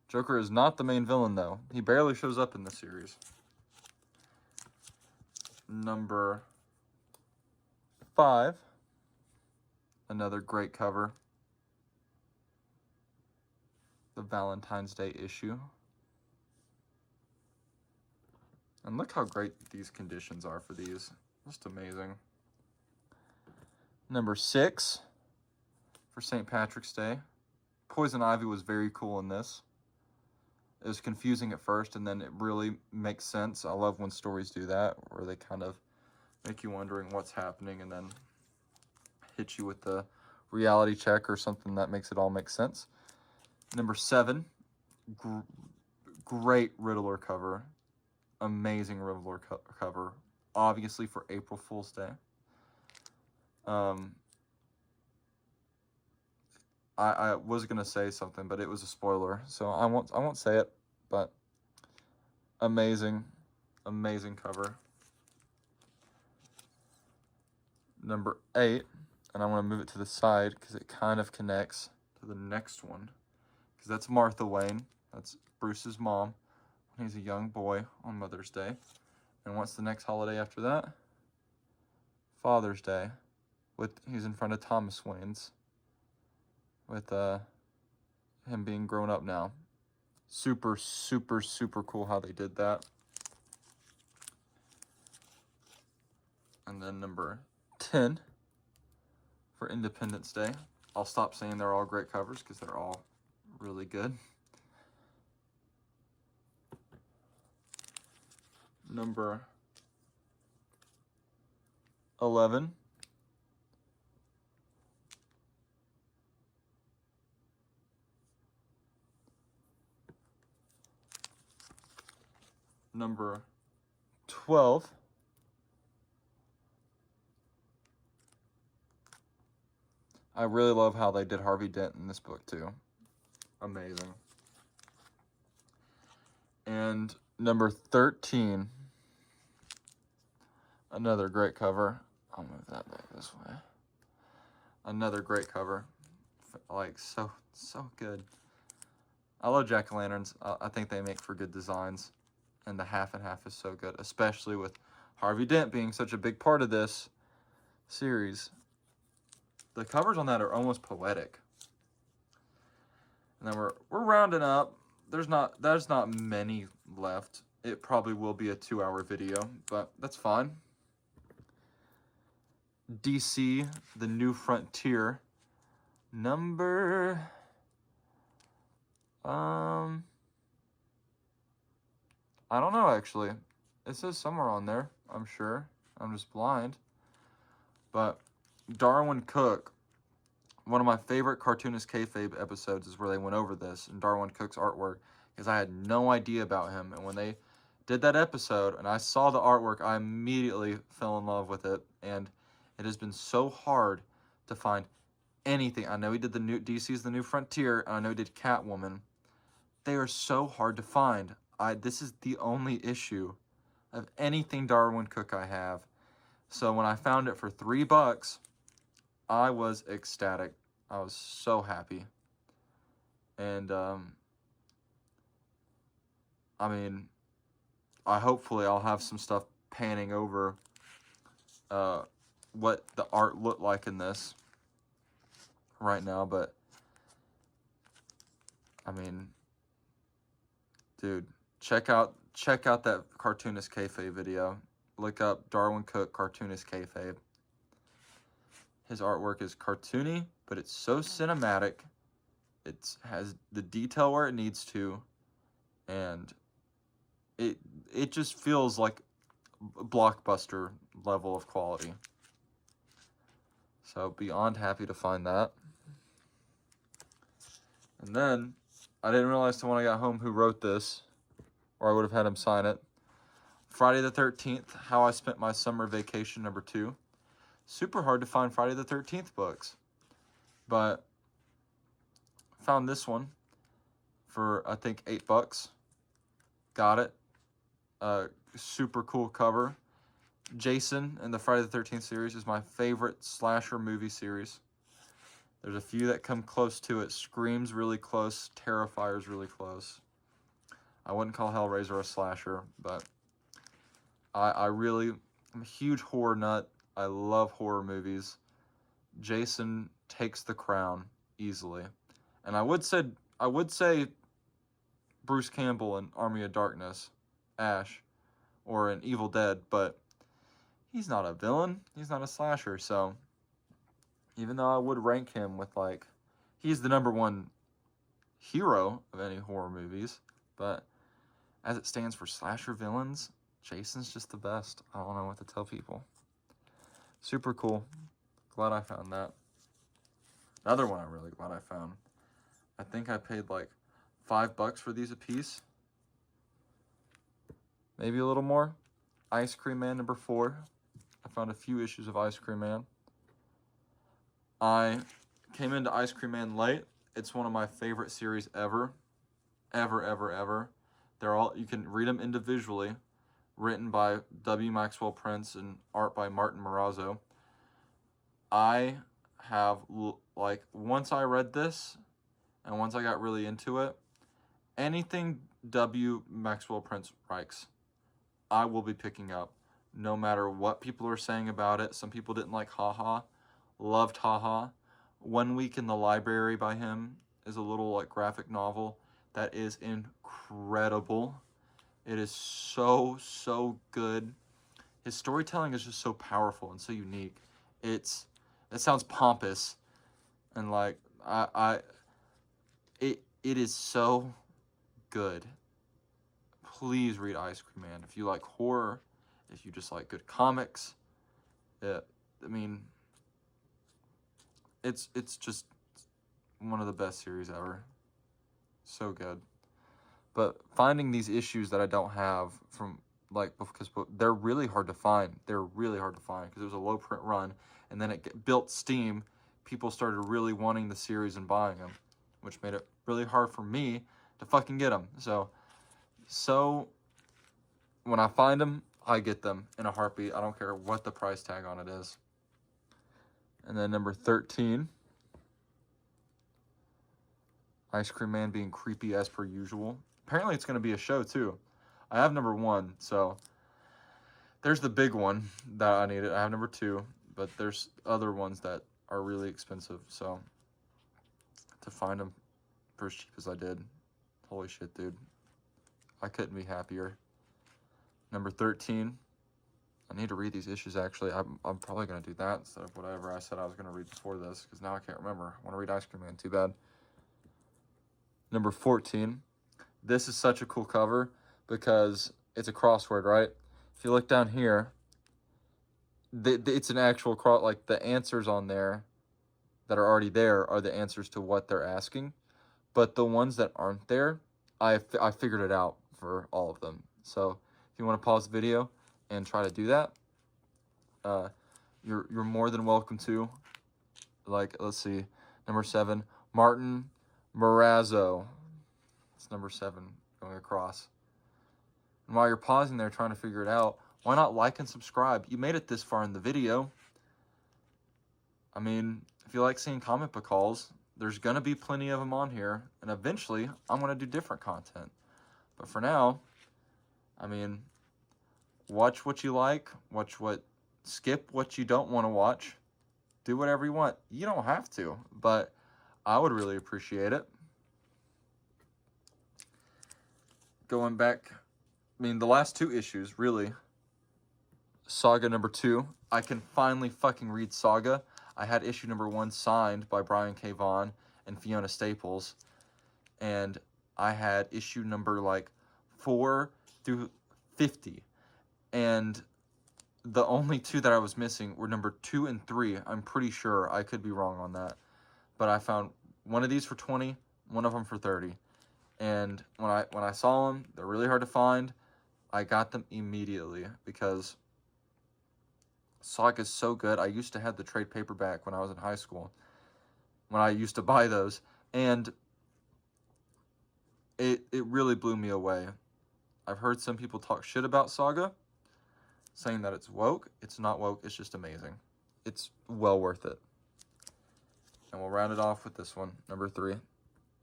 Joker is not the main villain though. He barely shows up in the series. number 5, another great cover. The Valentine's Day issue. And look how great these conditions are for these. Just amazing. Number 6 for St. Patrick's Day. Poison Ivy was very cool in this. It was confusing at first, and then it really makes sense. I love when stories do that, where they kind of make you wondering what's happening and then hit you with the reality check or something that makes it all make sense. Number 7, great Riddler cover. Amazing Riddler cover. Obviously for April Fool's Day. I was gonna say something, but it was a spoiler, so I won't say it. But amazing cover. Number 8, and I want to move it to the side because it kind of connects to the next one, because that's Martha Wayne. That's Bruce's mom when he's a young boy on Mother's Day. And what's the next holiday after that? Father's Day. He's in front of Thomas Wayne's, with him being grown up now. Super cool how they did that. And then number 10 for Independence Day. I'll stop saying they're all great covers because they're all really good. Number 11. Number 12. I really love how they did Harvey Dent in this book too. Amazing. And number 13. Another great cover. I'll move that back this way. Another great cover. Like, so good. I love jack-o'-lanterns. I think they make for good designs. And the half and half is so good, especially with Harvey Dent being such a big part of this series. The covers on that are almost poetic. And then we're rounding up. There's not many left. It probably will be a 2-hour video, but that's fine. DC, The New Frontier, number I don't know, actually. It says somewhere on there, I'm sure. I'm just blind. But Darwin Cook, one of my favorite Cartoonist Kayfabe episodes is where they went over this and Darwin Cook's artwork, because I had no idea about him. And when they did that episode and I saw the artwork, I immediately fell in love with it. And it has been so hard to find anything. I know he did the new DC's The New Frontier, and I know he did Catwoman. They are so hard to find. This is the only issue of anything Darwin Cook I have. So when I found it for $3, I was ecstatic. I was so happy. And I mean, hopefully I'll have some stuff panning over what the art looked like in this right now, but I mean, dude, check out that Cartoonist Kayfabe video. Look up Darwin Cook Cartoonist Kayfabe. His artwork is cartoony, but it's so cinematic. It has the detail where it needs to, and it just feels like a blockbuster level of quality. So beyond happy to find that. And then I didn't realize till when I got home who wrote this, or I would have had him sign it. Friday the 13th, How I Spent My Summer Vacation, number 2. Super hard to find Friday the 13th books, but found this one for I think $8. Got it. Super cool cover. Jason and the Friday the 13th series is my favorite slasher movie series. There's a few that come close to it. Scream's really close. Terrifier's really close. I wouldn't call Hellraiser a slasher, but I really I'm a huge horror nut. I love horror movies. Jason takes the crown easily. And I would say Bruce Campbell in Army of Darkness, Ash, or in Evil Dead, but he's not a villain. He's not a slasher, so even though I would rank him with like he's the number one hero of any horror movies, but as it stands for slasher villains, Jason's just the best. I don't know what to tell people. Super cool. Glad I found that. Another one I'm really glad I found. I think I paid like $5 for these a piece. Maybe a little more. Ice Cream Man number 4. I found a few issues of Ice Cream Man. I came into Ice Cream Man late. It's one of my favorite series ever. Ever. They're all, you can read them individually. Written by W. Maxwell Prince and art by Martin Morazzo. I have, like, once I read this and once I got really into it, anything W. Maxwell Prince writes, I will be picking up, no matter what people are saying about it. Some people didn't like Haha. Loved Haha. 1 Week in the Library by him is a little like graphic novel that is incredible. It is so good. His storytelling is just so powerful and so unique. It sounds pompous and like it is so good. Please read Ice Cream Man if you like horror, if you just like good comics. It's just one of the best series ever. So good. But finding these issues that I don't have from, like, because they're really hard to find. They're really hard to find because it was a low print run, and then it built steam. People started really wanting the series and buying them, which made it really hard for me to fucking get them. So when I find them, I get them in a heartbeat. I don't care what the price tag on it is. And then number 13, Ice Cream Man being creepy as per usual. Apparently it's going to be a show too. I have number 1, so there's the big one that I needed. I have number 2, but there's other ones that are really expensive. So to find them for as cheap as I did, holy shit, dude. I couldn't be happier. Number 13. I need to read these issues, actually. I'm probably going to do that instead of whatever I said I was going to read before this, because now I can't remember. I want to read Ice Cream Man, too bad. Number 14. This is such a cool cover because it's a crossword, right? If you look down here, it's an actual like the answers on there that are already there are the answers to what they're asking. But the ones that aren't there, I figured it out for all of them. So if you want to pause the video and try to do that, you're more than welcome to. Like, let's see, number 7, Martin Morazzo. It's number 7 going across. And while you're pausing there trying to figure it out, why not like and subscribe? You made it this far in the video. I mean, if you like seeing comic book hauls, there's going to be plenty of them on here. And eventually, I'm going to do different content. But for now, I mean, watch what you like. Skip what you don't want to watch. Do whatever you want. You don't have to, but I would really appreciate it. Going back, I mean, the last 2 issues, really. Saga number 2. I can finally fucking read Saga. I had issue number 1 signed by Brian K. Vaughan and Fiona Staples. And I had issue number, like, 4 through 50. And the only 2 that I was missing were number 2 and 3. I'm pretty sure. I could be wrong on that. But I found one of these for 20, one of them for 30. And when I saw them, they're really hard to find. I got them immediately because Saga is so good. I used to have the trade paperback when I was in high school, when I used to buy those, and it really blew me away. I've heard some people talk shit about Saga, saying that it's woke. It's not woke. It's just amazing. It's well worth it. And we'll round it off with this one, number 3.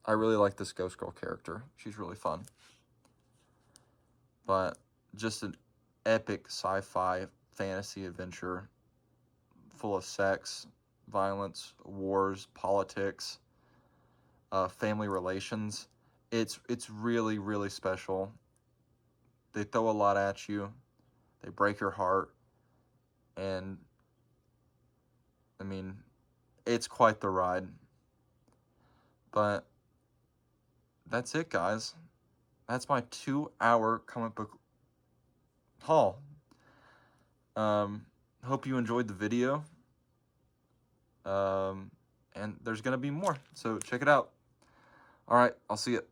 I really like this Ghost Girl character. She's really fun. But just an epic sci-fi fantasy adventure full of sex, violence, wars, politics, family relations. It's really, really special. They throw a lot at you. They break your heart. And, I mean, it's quite the ride. But that's it, guys. That's my 2-hour comic book haul. Hope you enjoyed the video. And there's going to be more, so check it out. All right, I'll see you.